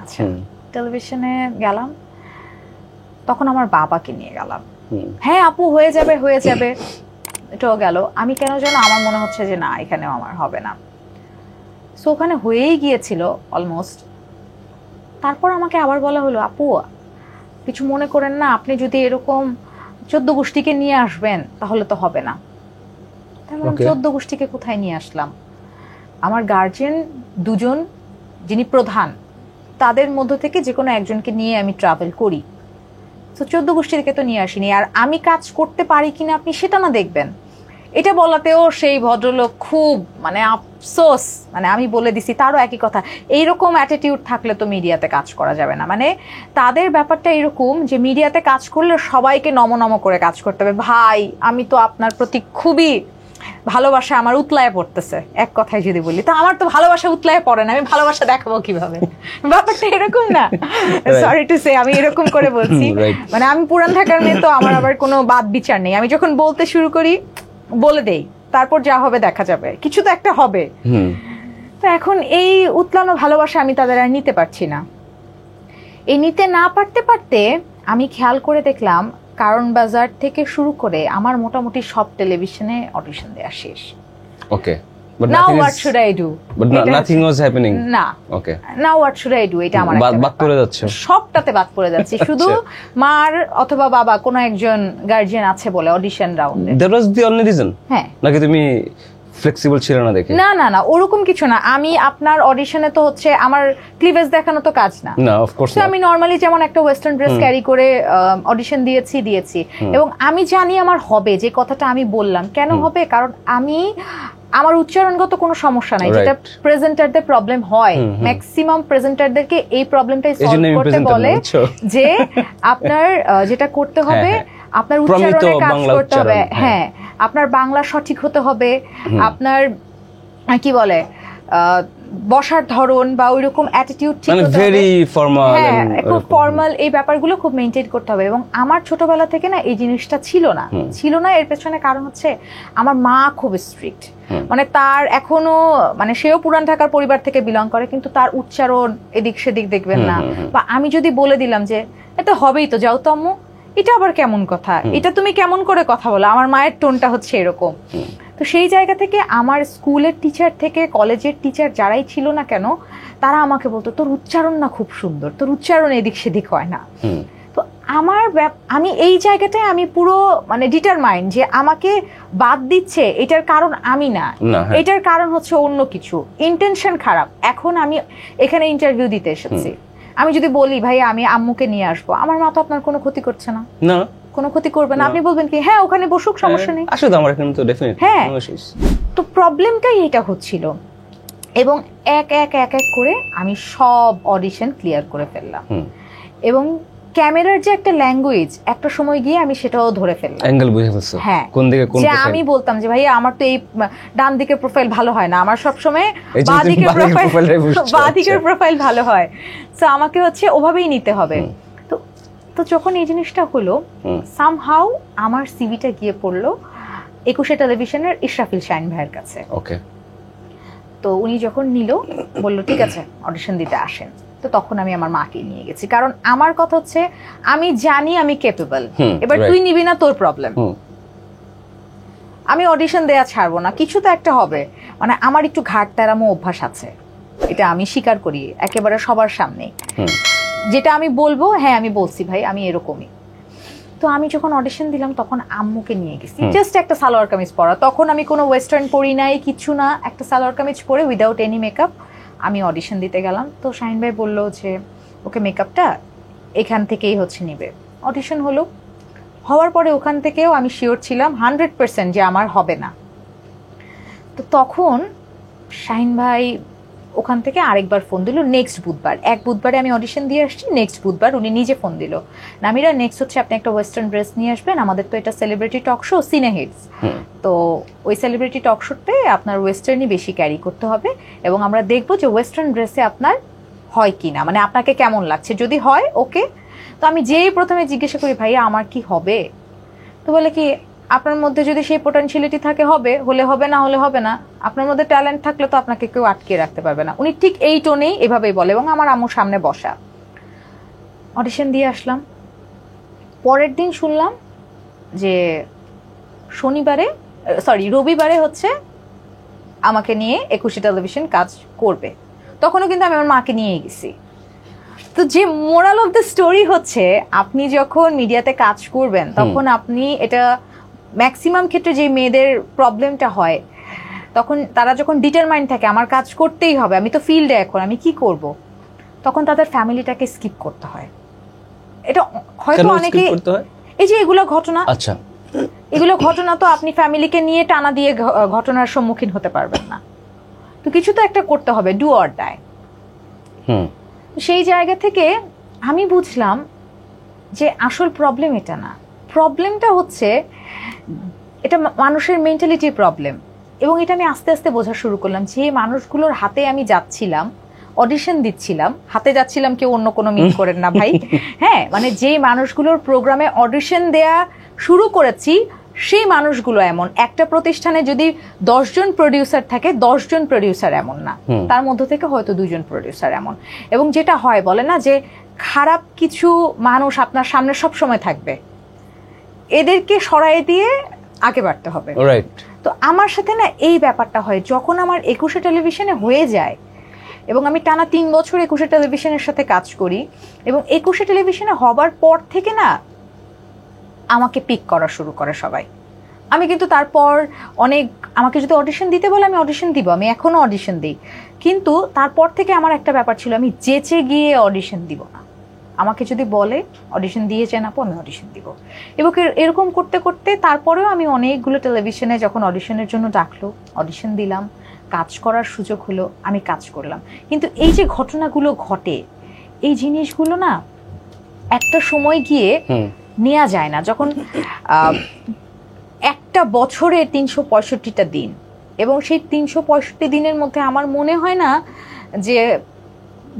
Speaker 1: আচ্ছা, টেলিভিশনে গেলাম, তখন আমার বাবাকে নিয়ে গেলাম। হ্যাঁ আপু হয়ে যাবে হয়ে যাবে, এটাও গেল। আমি কেন যেন আমার মনে হচ্ছে যে না এখানেও আমার হবে না। সো ওখানে হয়েই গিয়েছিল অলমোস্ট। তারপর আমাকে আবার বলা হলো আপু কিছু মনে করেন না, আপনি যদি এরকম 14 গোষ্ঠীকে নিয়ে আসবেন তাহলে তো হবে না। 14 গোষ্ঠীকে কোথায় নিয়ে আসলাম? আমার গার্জিয়ান দুজন যিনি প্রধান, তাদের মধ্য থেকে যে কোনো একজনকে নিয়ে আমি ট্রাভেল করি। তো 14 গোষ্ঠীকে তো নিয়ে আসিনি। আর আমি কাজ করতে পারি কিনা আপনি সেটা না দেখবেন, এটা বলাতেও সেই ভদ্রলোক খুব আফসোস, আমি বলে দিছি তারও একই কথা। এইরকম অ্যাটিটিউড থাকলে তো মিডিয়াতে কাজ করা যাবে না। তাদের ব্যাপারটা এরকম যে মিডিয়াতে কাজ করলে সবাইকে নম করে কাজ করতে হবে। ভাই আমি তো আপনার প্রতি খুবই ভালোবাসা আমার উতলায় পড়তেছে, এক কথায় যদি বলি তো আমার তো ভালোবাসা উতলায় পড়ে না, আমি ভালোবাসা দেখাবো কিভাবে? ব্যাপারটা এরকম না, সরি টু সে আমি এরকম করে বলছি। আমি পুরান ঢাকার মেয়ে তো আমার আবার কোনো বাদ বিচার নেই, আমি যখন বলতে শুরু করি বলে দেই, তারপর যা হবে দেখা যাবে, কিছু তো একটা হবে। তো এখন এই উতলানো ভালোবাসা আমি তাদের আর নিতে পারছি না। এই নিতে না পারতে পারতে আমি খেয়াল করে দেখলাম কারণ বাজার থেকে শুরু করে আমার মোটামুটি সব টেলিভিশনে অডিশন দেয়া শেষ।
Speaker 2: ওকে,
Speaker 1: now what should I do?
Speaker 2: But nothing was happening.
Speaker 1: না,
Speaker 2: okay,
Speaker 1: now what should I do? এটা আমার
Speaker 2: বাদ পড়ে যাচ্ছে,
Speaker 1: সবটাতে বাদ পড়ে যাচ্ছে। শুধু মার অথবা বাবা কোনো একজন গার্জিয়ান আছে বলে অডিশন রাউন্ডে।
Speaker 2: that was the only reason?
Speaker 1: হ্যাঁ,
Speaker 2: নাকি তুমি ফ্লেক্সিবল ছিল না দেখে?
Speaker 1: না না না, ওরকম কিছু না। আমি আপনার অডিশনে তো হচ্ছে আমার ক্লিভেজ দেখানো তো কাজ না।
Speaker 2: না, অফ কোর্স।
Speaker 1: আমি নরমালি যেমন একটা ওয়েস্টার্ন ড্রেস ক্যারি করে অডিশন দিয়েছি এবং আমি জানি আমার হবে, যে কথাটা আমি বললাম। কেন হবে? কারণ আমার উচ্চারণগত কোনো সমস্যা নাই, যেটা প্রেজেন্টারদের প্রবলেম হয়। ম্যাক্সিমাম প্রেজেন্টারদেরকে এই প্রবলেমটাই সলভ করতে বলে যে আপনার যেটা করতে হবে আপনার উচ্চারণে কাজ করতে হবে। হ্যাঁ, আপনার বাংলা সঠিক হতে হবে, আপনার কি বলে বসার ধরন বা ওইরকম অ্যাটিটিউড ঠিক হতে হবে,
Speaker 2: ভেরি ফর্মাল,
Speaker 1: হ্যাঁ খুব ফর্মাল, এই ব্যাপারগুলো খুব মেইনটেইন করতে হবে। এবং আমার ছোটবেলা থেকে না এই জিনিসটা ছিল না। এর পেছনে কারণ হচ্ছে আমার মা খুব স্ট্রিক্ট। তার এখনো সেও পুরান ঢাকার পরিবার থেকে বিলং করে, কিন্তু তার উচ্চারণ এদিক সেদিক দেখবেন না। বা আমি যদি বলে দিলাম যে এটা হবেই তো, যাও তো আম্মু, এটা আবার কেমন কথা, এটা তুমি কেমন করে কথা বলো, আমার মায়ের টোনটা হচ্ছে এরকম। তো সেই জায়গা থেকে আমার স্কুলের টিচার থেকে কলেজের টিচার যারাই ছিল না কেন, তারা আমাকে বলতো তোর উচ্চারণ না খুব সুন্দর, তোর উচ্চারণ এদিক সেদিক হয় না। তো আমি এই জায়গাটায় আমি পুরো ডিটারমাইন্ড যে আমাকে বাদ দিচ্ছে, এটার কারণ আমি না, এটার কারণ হচ্ছে অন্য কিছু, ইন্টেনশন খারাপ। এখন আমি এখানে ইন্টারভিউ দিতে এসেছি, আমি যদি বলি ভাই আমি আম্মুকে নিয়ে আসবো, আমার মা তো আপনার কোনো ক্ষতি করছে না, কোনো ক্ষতি করবে না। আপনি বলবেন কি হ্যাঁ ওখানে বসুক, সমস্যা নেই,
Speaker 2: আসলে আমার এখানে তো ডেফিনেটলি
Speaker 1: হ্যাঁ। তো প্রবলেমটাই এটা হচ্ছিল। এবং এক এক এক এক করে আমি সব অডিশন ক্লিয়ার করে ফেললাম। এবং ক্যামেরার যে একটা ল্যাঙ্গুয়েজ, একটা সময় গিয়ে আমি সেটাও ধরে ফেললাম, অ্যাঙ্গেল বুঝে ফেলছো। হ্যাঁ, কোন দিকে কোন প্রোফাইল। আমি বলতাম যে ভাই আমার তো এই ডান দিকের প্রোফাইল ভালো হয় না, আমার সব সময় বাঁ দিকের প্রোফাইল ভালো হয়। সো আমাকে হচ্ছে ওভাবেই নিতে হবে। তো যখন এই জিনিসটা হলো, সামহাউ আমার সিভিটা গিয়ে পড়লো 21 টেলিভিশনের ইশরাফিল শাহিন ভাইয়ের কাছে। ওকে, তো উনি যখন নিল বললো ঠিক আছে অডিশন দিতে আসেন। তো তখন আমি আমার মাকে নিয়ে গেছি, কারণ আমার কথা হচ্ছে আমি জানি আমি ক্যাপেবল, এবার তুই নিবি না তোর প্রবলেম, আমি অডিশন দেয়া ছাড়বো না, কিছু তো একটা হবে। আমার একটু ঘাট তেরামো অভ্যাস আছে, এটা আমি স্বীকার করি একেবারে সবার সামনে। যেটা আমি বলবো হ্যাঁ আমি বলছি ভাই আমি এরকমই। তো আমি যখন অডিশন দিলাম তখন আম্মুকে নিয়ে গেছি, জাস্ট একটা সালোয়ার কামিজ পরা, তখন আমি কোনো ওয়েস্টার্ন পরি নাই কিছু না, একটা সালোয়ার কামিজ পরে উইদাউট এনি মেকআপ আমি অডিশন দিতে গেলাম। তো শাহিন ভাই বললো যে ওকে মেকআপটা এখান থেকেই হচ্ছে নিবে। অডিশন হলো, হওয়ার পরে ওখান থেকেও আমি শিওর ছিলাম 100% যে আমার হবে না। তো তখন শাহিন ভাই ওখান থেকে আরেকবার ফোন দিল নেক্সট বুধবার। এক বুধবারে আমি অডিশন দিয়ে আসছি, নেক্সট বুধবার উনি নিজে ফোন দিল, নামিরা নেক্সট হচ্ছে আপনি একটা ওয়েস্টার্ন ড্রেস নিয়ে আসবেন, আমাদের তো এটা সেলিব্রিটি টক শো সিনে হিটস, তো ওই সেলিব্রিটি টক শোতে আপনার ওয়েস্টার্নই বেশি ক্যারি করতে হবে এবং আমরা দেখবো যে ওয়েস্টার্ন ড্রেসে আপনার হয় কিনা, মানে আপনাকে কেমন লাগছে, যদি হয় ওকে। তো আমি যেই প্রথমে জিজ্ঞাসা করি ভাইয়া আমার কি হবে, তো বলে কি আপনার মধ্যে যদি সেই পোটেনশিয়ালিটি থাকে হবে, হলে হবে, না হলে হবে না, আপনার মধ্যে ট্যালেন্ট থাকলে তো আপনাকে কেউ আটকে রাখতে পারবে না। উনি ঠিক এই টোনেই এভাবেই বলে এবং আমার আম্মুর সামনে বসা। অডিশন দিয়ে আসলাম, পরের দিন শুনলাম যে রবিবারে হচ্ছে আমাকে নিয়ে 21 টেলিভিশন কাজ করবে। তখনও কিন্তু আমি আমার মাকে নিয়েই গেছি। তো যে মোরাল অফ দ্য স্টোরি হচ্ছে আপনি যখন মিডিয়াতে কাজ করবেন তখন আপনি এটা ম্যাক্সিমাম ক্ষেত্রে যে মেয়েদের প্রবলেমটা হয়, তখন তারা যখন ডিটারমাইন্ড থাকে আমার কাজ করতেই হবে, আমি তো ফিল্ডে এখন আমি কি করব, তখন তাদের ফ্যামিলিটাকে স্কিপ করতে হয়। এটা হয়তো অনেকে এই যে এগুলো ঘটনা, আচ্ছা এগুলো ঘটনা তো আপনি ফ্যামিলিকে নিয়ে টানা দিয়ে ঘটনার সম্মুখীন হতে পারবেন না, তো কিছু তো একটা করতে হবে, ডু অর ডাই। সেই জায়গা থেকে আমি বুঝলাম যে আসল প্রবলেম এটা না, প্রবলেমটা হচ্ছে এটা মানুষের মেন্টালিটির প্রবলেম। এবং এটা আমি আস্তে আস্তে বোঝা শুরু করলাম যে মানুষগুলোর হাতে আমি যাচ্ছিলাম, অডিশন দিচ্ছিলাম, হাতে যাচ্ছিলাম কেউ অন্য কোনো মিন করেন না ভাই, হ্যাঁ মানে যে মানুষগুলোর প্রোগ্রামে অডিশন দেয়া শুরু করেছি সেই মানুষগুলো এমন, একটা প্রতিষ্ঠানে যদি 10 জন প্রডিউসার থাকে 10 জন প্রডিউসার এমন না, তার মধ্য থেকে হয়তো 2 জন প্রডিউসার এমন। এবং যেটা হয় বলে না যে খারাপ কিছু মানুষ আপনার সামনে সব সময় থাকবে, এদেরকে সরাই দিয়ে আগে বাড়তে হবে। তো আমার সাথে না এই ব্যাপারটা হয় যখন আমার 21 টেলিভিশনে হয়ে যায় এবং আমি টানা 3 বছর 21 টেলিভিশনের সাথে কাজ করি এবং 21 টেলিভিশনে হবার পর থেকে না আমাকে পিক করা শুরু করে সবাই। আমি কিন্তু তারপর অনেক, আমাকে যদি অডিশন দিতে বলে আমি অডিশন দিব, আমি এখনো অডিশন দিই, কিন্তু তারপর থেকে আমার একটা ব্যাপার ছিল আমি যেচে গিয়ে অডিশন দিব না, আমাকে যদি বলে অডিশন দিয়েছেন আপু আমি অডিশন দিব। এবং এরকম করতে করতে তারপরেও আমি অনেকগুলো টেলিভিশনে যখন অডিশনের জন্য ডাকলো অডিশন দিলাম, কাজ করার সুযোগ হলো, আমি কাজ করলাম। কিন্তু এই যে ঘটনাগুলো ঘটে এই জিনিসগুলো না একটা সময় গিয়ে নেওয়া যায় না, যখন একটা বছরে 365টা দিন এবং সেই 365 দিনের মধ্যে আমার মনে হয় না যে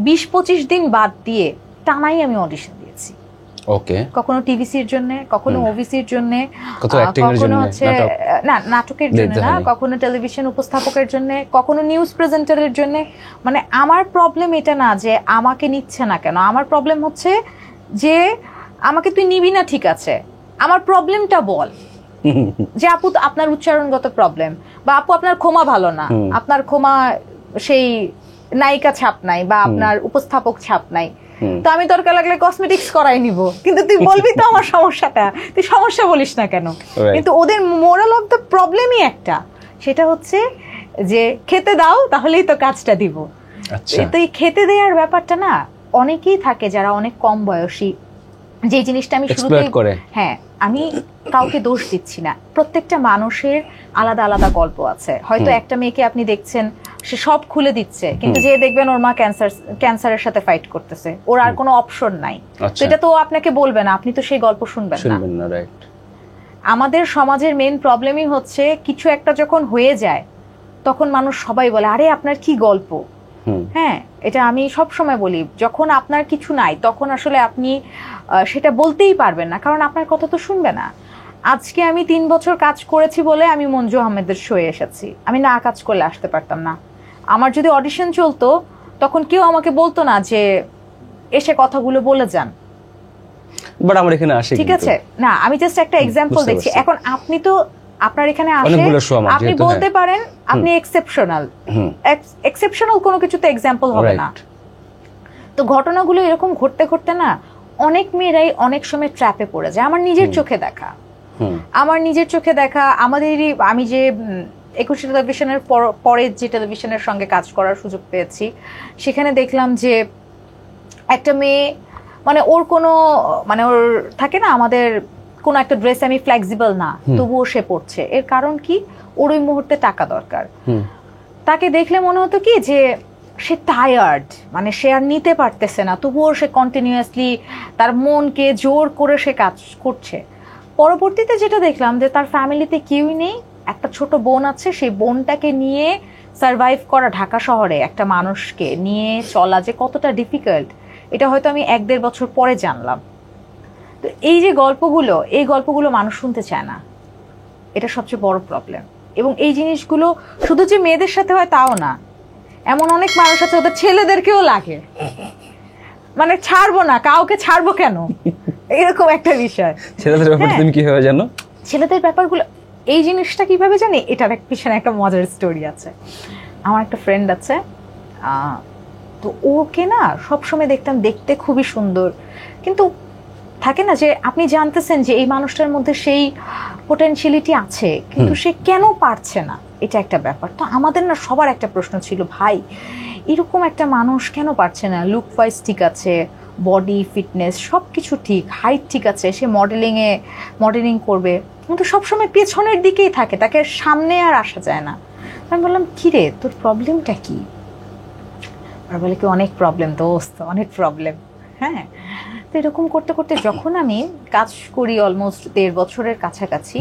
Speaker 1: 20-25 দিন বাদ দিয়ে টানাই আমি অডিশন দিয়েছি। ওকে, কখনো টিভিসির জন্য, কখনো ওবিসির জন্য, কখনো হচ্ছে না নাটকের জন্য না, কখনো টেলিভিশন উপস্থাপকের জন্য, কখনো নিউজ প্রেজেন্টারের জন্য। মানে আমার প্রবলেম এটা না যে আমাকে নিচ্ছে না কেন, আমার প্রবলেম হচ্ছে যে আমাকে তুই নিবি না ঠিক আছে, আমার প্রবলেমটা বল যে আপু আপনার উচ্চারণগত প্রবলেম, বা আপু আপনার ক্ষমা ভালো না, আপনার ক্ষমা সেই নায়িকা ছাপ নাই বা আপনার উপস্থাপক ছাপ নাই, তো আমি দরকার লাগলে কসমেটিক্স করাই নিব, কিন্তু তুই বলবি তো আমার সমস্যাটা, তুই সমস্যা বলিস না কেন। কিন্তু ওদের মোরাল অফ দ্য প্রবলেমই একটা, সেটা হচ্ছে যে খেতে দাও তাহলেই তো কাজটা দিব। তো এই খেতে দেওয়ার ব্যাপারটা না অনেকেই থাকে যারা অনেক কম বয়সী, যে জিনিসটা আমি শুরুতেই, হ্যাঁ আমি কাউকে দোষ দিচ্ছি না, প্রত্যেকটা মানুষের আলাদা আলাদা গল্প আছে। হয়তো একটা মেয়েকে আপনি দেখছেন সে সব খুলে দিচ্ছে, কিন্তু যে দেখবেন ওর মা ক্যান্সারের সাথে ফাইট করতেছে, ওর আর কোনো অপশন নাই, তো এটা তো আপনাকে বলবে না, আপনি তো সেই গল্প শুনবেন না। আমাদের সমাজের মেইন প্রবলেমই হচ্ছে কিছু একটা যখন হয়ে যায় তখন মানুষ সবাই বলে আরে আপনার কি গল্প। হ্যাঁ, এটা আমি সব সময় বলি, যখন আপনার কিছু নাই তখন আসলে আপনি সেটা বলতেই পারবেন না, কারণ আপনার কথা তো শুনবে না। আজকে আমি 3 বছর কাজ করেছি বলে আমি মঞ্জু আহমেদের শোয়ে এসেছি, আমি না কাজ করলে আসতে পারতাম না। আমার যদি অডিশন চলতো তখন কেউ আমাকে বলতো না যে এসে কথাগুলো বলে যান, বাট আমার এখানে আসে, ঠিক আছে না, আমি জাস্ট একটা এক্সাম্পল দেখছি। এখন আপনি তো আপনার এখানে আসে, আপনি বলতে পারেন আপনি এক্সেপশনাল কোনো কিছুতে এক্সাম্পল হবে না। তো ঘটনাগুলো এরকম ঘটতে ঘটতে না অনেক মেয়েরাই অনেক সময় ট্র্যাপে পড়ে যায়। আমার নিজের চোখে দেখা আমাদেরই, আমি যে 21 টেলিভিশনের পরে যে টেলিভিশনের সঙ্গে কাজ করার সুযোগ পেয়েছি সেখানে দেখলাম যে একটা মেয়ে, মানে ওর কোনো, মানে ওর থাকে না আমাদের কোনো একটা ড্রেস আমি ফ্লেক্সিবল না, তবুও সে পড়ছে। এর কারণ কি? ওর ওই মুহূর্তে টাকা দরকার। তাকে দেখলে মনে হতো কি যে সে টায়ার্ড, মানে সে আর নিতে পারতেছে না, তবুও সে কন্টিনিউয়াসলি তার মনকে জোর করে সে কাজ করছে। পরবর্তীতে যেটা দেখলাম যে তার ফ্যামিলিতে কেউই নেই, একটা ছোট বোন আছে, সেই বোনটাকে নিয়ে সার্ভাইভ করা, ঢাকা শহরে একটা মানুষকে নিয়ে চলা যে কতটা ডিফিকাল্ট, এটা হয়তো আমি 1-1.5 বছর পরে জানলাম। তো এই যে গল্পগুলো, এই গল্পগুলো মানুষ শুনতে চায় না, এটা সবচেয়ে বড় প্রবলেম। এবং এই জিনিসগুলো শুধু যে মেয়েদের সাথে হয় তাও না, এমন অনেক মানুষ আছে ওদের ছেলেদেরকেও লাগে, মানে ছাড়বো না, কাউকে ছাড়বো কেন, এরকম একটা বিষয়।
Speaker 2: ছেলেদের ব্যাপারে তুমি কিভাবে জানো?
Speaker 1: ছেলেদের ব্যাপারগুলো, এই জিনিসটা কিভাবে জানি, এটার পিছনে একটা মজার স্টোরি আছে। আমার একটা ফ্রেন্ড আছে, তো ওকে না সবসময় দেখতাম, দেখতে খুবই সুন্দর, কিন্তু থাকে না যে আপনি জানতেছেন যে এই মানুষটার মধ্যে সেই পোটেনশিয়ালিটি আছে, কিন্তু সে কেন পারছে না, এটা একটা ব্যাপার। তো আমাদের না সবার একটা প্রশ্ন ছিল, ভাই এরকম একটা মানুষ কেন পারছে না? লুক ওয়াইজ ঠিক আছে, বডি ফিটনেস সব কিছু ঠিক, হাইট ঠিক আছে, সে মডেলিং করবে, কিন্তু সবসময় পেছনের দিকেই থাকে, তাকে সামনে আর আসা যায় না। আমি বললাম, কিরে তোর প্রবলেমটা কি? আর বলে কি, অনেক প্রবলেম দোস্ত, অনেক প্রবলেম। হ্যাঁ, তো এরকম করতে করতে যখন আমি কাজ করি অলমোস্ট 1.5 বছরের কাছাকাছি,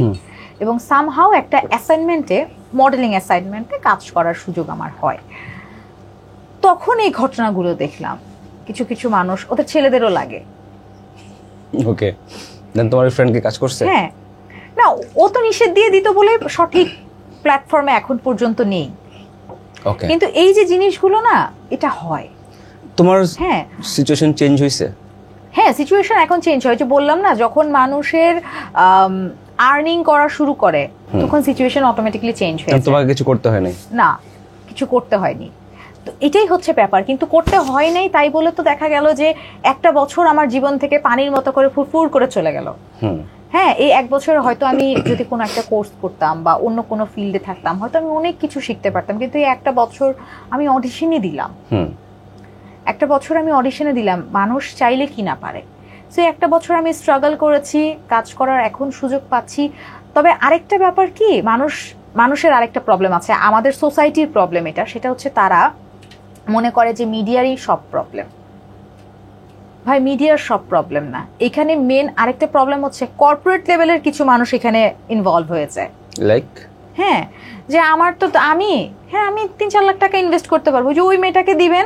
Speaker 1: এবং সামহাও একটা অ্যাসাইনমেন্টে, মডেলিং অ্যাসাইনমেন্টে কাজ করার সুযোগ আমার হয়, তখন এই ঘটনাগুলো দেখলাম। কিছু কিছু মানুষ, ওদের ছেলেদেরও লাগে।
Speaker 2: ওকে, দেন তোমার ফ্রেন্ড কি কাজ করছে?
Speaker 1: হ্যাঁ, না ও তো নিষেধ দিয়ে দিত বলে সঠিক প্ল্যাটফর্মে এখন পর্যন্ত নেই।
Speaker 2: ওকে,
Speaker 1: কিন্তু এই যে জিনিসগুলো না, এটা হয়।
Speaker 2: তোমার
Speaker 1: হ্যাঁ,
Speaker 2: সিচুয়েশন চেঞ্জ হইছে?
Speaker 1: হ্যাঁ, সিচুয়েশন এখন চেঞ্জ হয়, যে বললাম না, যখন মানুষের আর্নিং করা শুরু করে তখন সিচুয়েশন অটোমেটিক্যালি চেঞ্জ হয়ে যায়।
Speaker 2: তোমাকে কিছু করতে হয় নাই?
Speaker 1: না, কিছু করতে হয়নি। তো এটাই হচ্ছে ব্যাপার, কিন্তু করতে হয় নাই তাই বলে তো দেখা গেল যে একটা বছর আমার জীবন থেকে পানির মতো করে ফুরফুর করে চলে গেল। হ্যাঁ, এই 1 বছর হয়তো আমি যদি কোনো একটা কোর্স করতাম বা অন্য কোনো ফিল্ডে থাকতাম, হয়তো আমি অনেক কিছু শিখতে পারতাম, কিন্তু এই একটা বছর আমি অডিশনই দিলাম। একটা বছর আমি অডিশনে দিলাম, মানুষ চাইলে কি না পারে। সো একটা বছর আমি স্ট্রাগল করেছি, কাজ করার এখন সুযোগ পাচ্ছি। তবে আরেকটা ব্যাপার কি, মানুষের আরেকটা প্রবলেম আছে, আমাদের সোসাইটির প্রবলেম এটা, সেটা হচ্ছে তারা মনে করে যে মিডিয়ারই সব প্রবলেম। ভাই, মিডিয়ার সব প্রবলেম না, এখানে মেন আরেকটা প্রবলেম হচ্ছে কর্পোরেট লেভেলের কিছু মানুষ এখানে ইনভলভ হয়েছে। লাইক, হ্যাঁ, যে আমার তো আমি 3-4 লাখ টাকা ইনভেস্ট করতে পারবো, যে ওই মেয়েটাকে দিবেন,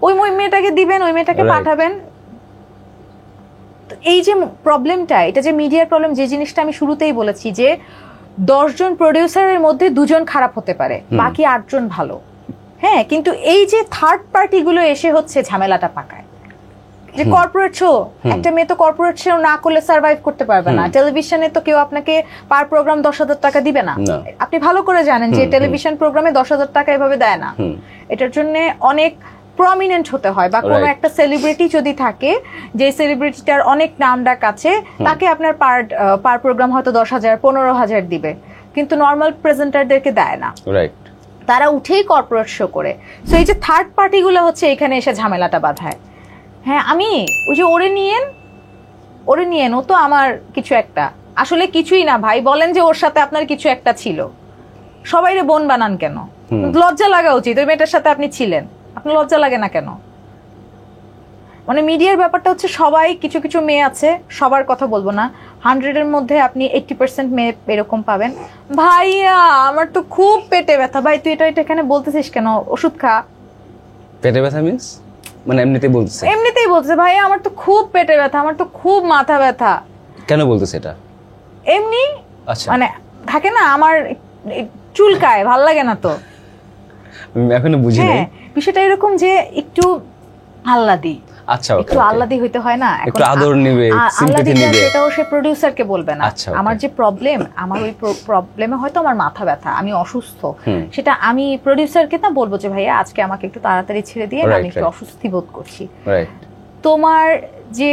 Speaker 1: ওই মেয়েটাকে দিবেন, ওই মেয়েটাকে পাঠাবেন। এই যে প্রবলেমটা, এটা যে মিডিয়ার প্রবলেম, যে জিনিসটা আমি শুরুতেই বলেছি যে 10 জন প্রডিউসারের মধ্যে 2 জন খারাপ হতে পারে, বাকি 8 জন ভালো। হ্যাঁ, কিন্তু এই যে থার্ড পার্টি গুলো এসে হচ্ছে ঝামেলাটা পাকায়, যে কর্পোরেট শো, একটা মেয়ে তো কর্পোরেট শো না করলে সার্ভাইভ করতে পারবে না। টেলিভিশনে তো কেউ আপনাকে পার প্রোগ্রাম 10,000 টাকা দিবে না, আপনি ভালো করে জানেন যে টেলিভিশন প্রোগ্রামে 10,000 টাকা এভাবে দেয় না। এটার জন্য অনেক প্রমিনেন্ট হতে হয়, বা কোনো একটা সেলিব্রিটি যদি থাকে, যে সেলিব্রিটিটার অনেক নাম ডাক আছে, তাকে আপনার পার প্রোগ্রাম হয়তো 10,000 15,000 দিবে, কিন্তু নর্মাল প্রেজেন্টারদেরকে দেয় না। রাইট, তারা উঠেই কর্পোরেট শো করে। সো এই যে থার্ড পার্টিগুলো হচ্ছে এখানে এসে ঝামেলাটা বাঁধায়। হ্যাঁ, আমি ওই যে ওরে নিয়েন, ও তো আমার কিছু একটা, আসলে কিছুই না ভাই, বলেন যে ওর সাথে আপনার কিছু একটা ছিল, সবাইরে বোন বানান কেন? লজ্জা লাগা উচিত, ওই মেয়েটার সাথে আপনি ছিলেন, আপনার লজ্জা লাগে না কেন? মানে মিডিয়ার ব্যাপারটা হচ্ছে, সবাই, কিছু কিছু মেয়ে আছে, সবার কথা বলবো না, 100-এর মধ্যে আপনি 80% মেয়ে এরকম পাবেন, ভাইয়া আমার তো খুব পেটে ব্যথা। ভাই তুই এটা এখানে বলতেছিস কেন? ওষুধ খা। পেটে ব্যথা মিন্স মানে এমনিতেই বলতেছে, ভাইয়া আমার তো খুব পেটে ব্যথা, আমার তো খুব মাথা ব্যথা। কেন বলতেছে এটা? এমনি, মানে থাকে না, আমার চুলকায়, ভাল লাগে না তো, এখনো বুঝি নাই বিষয়টা এরকম, যে একটু আহ্লাদি, একটু আহ্লাদি হইতে হয় না, একটু আদর নেবে, সিম্পথি নেবে, সেটাও সে প্রোডিউসারকে বলবে না। আমার যে প্রবলেম, আমার ওই প্রবলেমে হয়তো আমার মাথা ব্যথা, আমি অসুস্থ, সেটা আমি প্রোডিউসারকে না বলবো যে ভাইয়া আজকে আমাকে একটু তাড়াতাড়ি ছেড়ে দিয়ে, আমি একটু অস্বস্তি বোধ করছি। তোমার যে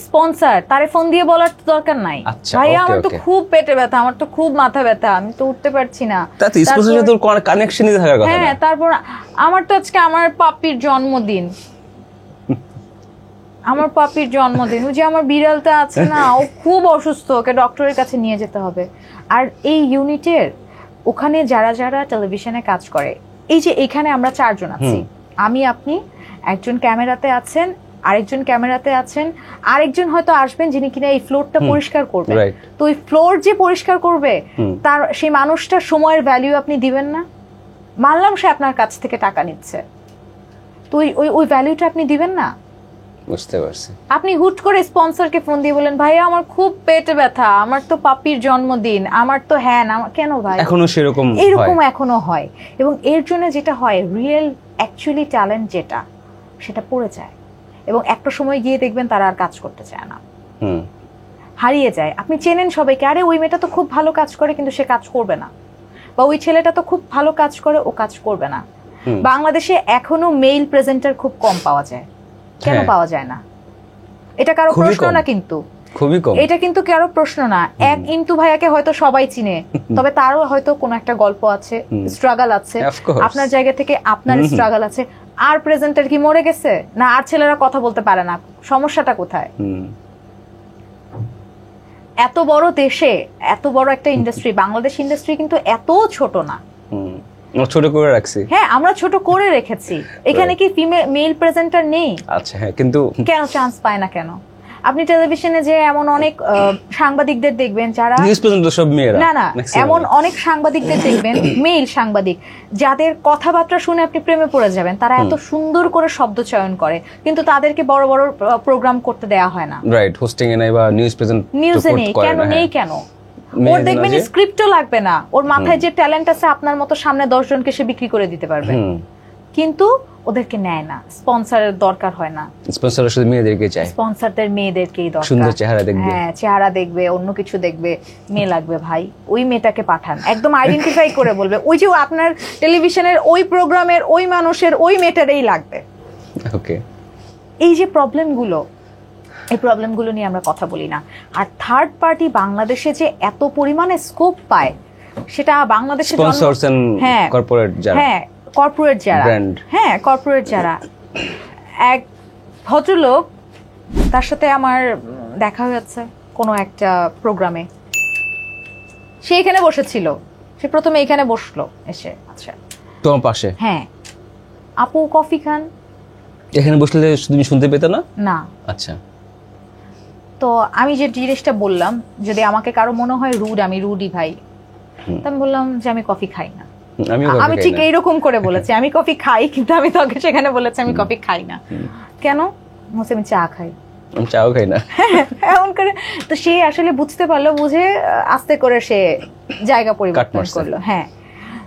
Speaker 1: স্পন্সর, তারে ফোন দিয়ে বলার তো দরকার নাই, ভাইয়া আমার তো খুব পেটে ব্যথা, আমার তো খুব মাথা ব্যথা, আমি তো উঠতে পারছি না। হ্যাঁ, তারপর আমার তো আজকে আমার পাপ্পির জন্মদিন, আমার পাপির জন্মদিন, ওই যে আমার বিড়ালটা আছে না, ও খুব অসুস্থ, ওকে ডক্টরের কাছে নিয়ে যেতে হবে। আর এই ইউনিটের ওখানে যারা যারা টেলিভিশনে কাজ করে, এই যে এখানে আমরা 4 জন আছি, আমি, আপনি, একজন ক্যামেরাতে আছেন, আরেকজন ক্যামেরাতে আছেন, আরেকজন হয়তো আসবেন যিনি কিনা এই ফ্লোরটা পরিষ্কার করবে। তো ওই ফ্লোর যে পরিষ্কার করবে, তার সেই মানুষটার সময়ের ভ্যালু আপনি দিবেন না? মানলাম সে আপনার কাছ থেকে টাকা নিচ্ছে, তো ওই ভ্যালুটা আপনি দিবেন না?
Speaker 2: বুঝতে পারছি।
Speaker 1: আপনি হুট করে স্পন্সরকে ফোন দিয়ে বলেন, ভাইয়া আমার খুব পেটে ব্যথা, আমার তো পাপির জন্মদিন, আমার তো হ্যাঁ না, কেন ভাই?
Speaker 2: এখনো সেরকম
Speaker 1: এরকম এখনো হয়। এবং এর জন্য যেটা হয়, রিয়েল অ্যাকচুয়ালি ট্যালেন্ট যেটা, সেটা পড়ে যায় এবং একটা সময় গিয়ে দেখবেন তারা আর কাজ করতে চায় না, হারিয়ে যায়। আপনি চেনেন সবাইকে, আরে ওই মেয়েটা তো খুব ভালো কাজ করে কিন্তু সে কাজ করবে না, বা ওই ছেলেটা তো খুব ভালো কাজ করে, ও কাজ করবে না। বাংলাদেশে এখনো মেইল প্রেজেন্টার খুব কম পাওয়া যায়। কেন পাওয়া যায় না? এটা কারো প্রশ্ন না, কিন্তু
Speaker 2: খুবই কম।
Speaker 1: এটা কিন্তু কারো প্রশ্ন না। এক ইন্টু ভাইয়াকে হয়তো সবাই চিনে, তবে তারও হয়তো কোনো একটা গল্প আছে, স্ট্রাগল আছে। আপনার জায়গা থেকে আপনার স্ট্রাগল আছে। আর প্রেজেন্টার কি মরে গেছে না? আর ছেলেরা কথা বলতে পারে না? সমস্যাটা কোথায়? এত বড় দেশে এত বড় একটা ইন্ডাস্ট্রি, বাংলাদেশ ইন্ডাস্ট্রি কিন্তু এত ছোট না।
Speaker 2: ছোট করে রাখছি।
Speaker 1: হ্যাঁ, আমরা ছোট করে রেখেছি। এখানে কি মেল প্রেজেন্টার নেই?
Speaker 2: আচ্ছা, হ্যাঁ, কিন্তু
Speaker 1: কেন চান্স পায় না কেন? আপনি টেলিভিশনে যে এমন অনেক সাংবাদিকদের দেখবেন যারা
Speaker 2: নিউজ প্রেজেন্টার সব মেয়েরা,
Speaker 1: না এমন অনেক সাংবাদিকদের দেখবেন, মেইল সাংবাদিক, যাদের কথাবার্তা শুনে আপনি প্রেমে পড়ে যাবেন। তারা এত সুন্দর করে শব্দ চয়ন করে, কিন্তু তাদেরকে বড় বড় প্রোগ্রাম করতে দেয়া হয় না।
Speaker 2: রাইট, হোস্টিং এ নাই বা
Speaker 1: নিউজে নেই। কেন নেই? কেন? ওর দেখবেন স্ক্রিপ্টও লাগবে না, ওর মাথায় যে ট্যালেন্ট আছে আপনার মতো সামনে 10 জনকে সে বিক্রি করে দিতে পারবে, কিন্তু ওদেরকে নেয় না। স্পন্সরের দরকার হয় না,
Speaker 2: স্পন্সর শুধু মেয়েদেরকে চায়,
Speaker 1: স্পন্সরদের মেয়েদেরকেই দরকার।
Speaker 2: সুন্দর চেহারা দেখবে,
Speaker 1: হ্যাঁ, চেহারা দেখবে, অন্য কিছু দেখবে, মেয়ে লাগবে। ভাই, ওই মেয়েটাকে পাঠান, একদম আইডেন্টিফাই করে বলবে ওই যে আপনার টেলিভিশনের ওই প্রোগ্রামের ওই মানুষের ওই মেয়েটারই লাগবে।
Speaker 2: ওকে।
Speaker 1: এই যে প্রবলেমগুলো, এই প্রবলেমগুলো নিয়ে আমরা কথা বলি না। আর থার্ড পার্টি বাংলাদেশে যে এত পরিমাণে স্কোপ পায়, সেটা বাংলাদেশে
Speaker 2: স্পন্সরস এন্ড কর্পোরেট যারা,
Speaker 1: হ্যাঁ কর্পোরেট যারা, হ্যাঁ কর্পোরেট যারা। এক ভদ্রলোক, তার সাথে আমার দেখা হয়েছে কোনো একটা প্রোগ্রামে, সে এখানে বসেছিল, সে প্রথমে এখানে বসলো এসে, আচ্ছা
Speaker 2: তোমার পাশে,
Speaker 1: হ্যাঁ, আপু কফি খান।
Speaker 2: এখানে বসলে তুমি শুনতে পেতে না? না। আচ্ছা।
Speaker 1: তো আমি যে জিনিসটা বললাম, যদি আমাকে কারো মনে হয় রুড, আমি রুডই ভাই, তো আমি বললাম যে আমি কফি খাই না। আমি ঠিক এইরকম করে বলেছি, আমি কফি খাই, কিন্তু আমি তোকে সেখানে বলেছি আমি কফি খাই না। কেন? বলছে আমি চা খাই।
Speaker 2: আমি চাও খাই না,
Speaker 1: এমন করে। তো সে আসলে বুঝতে পারলো, বুঝে আস্তে করে সে জায়গা পরিবর্তন করলো। হ্যাঁ,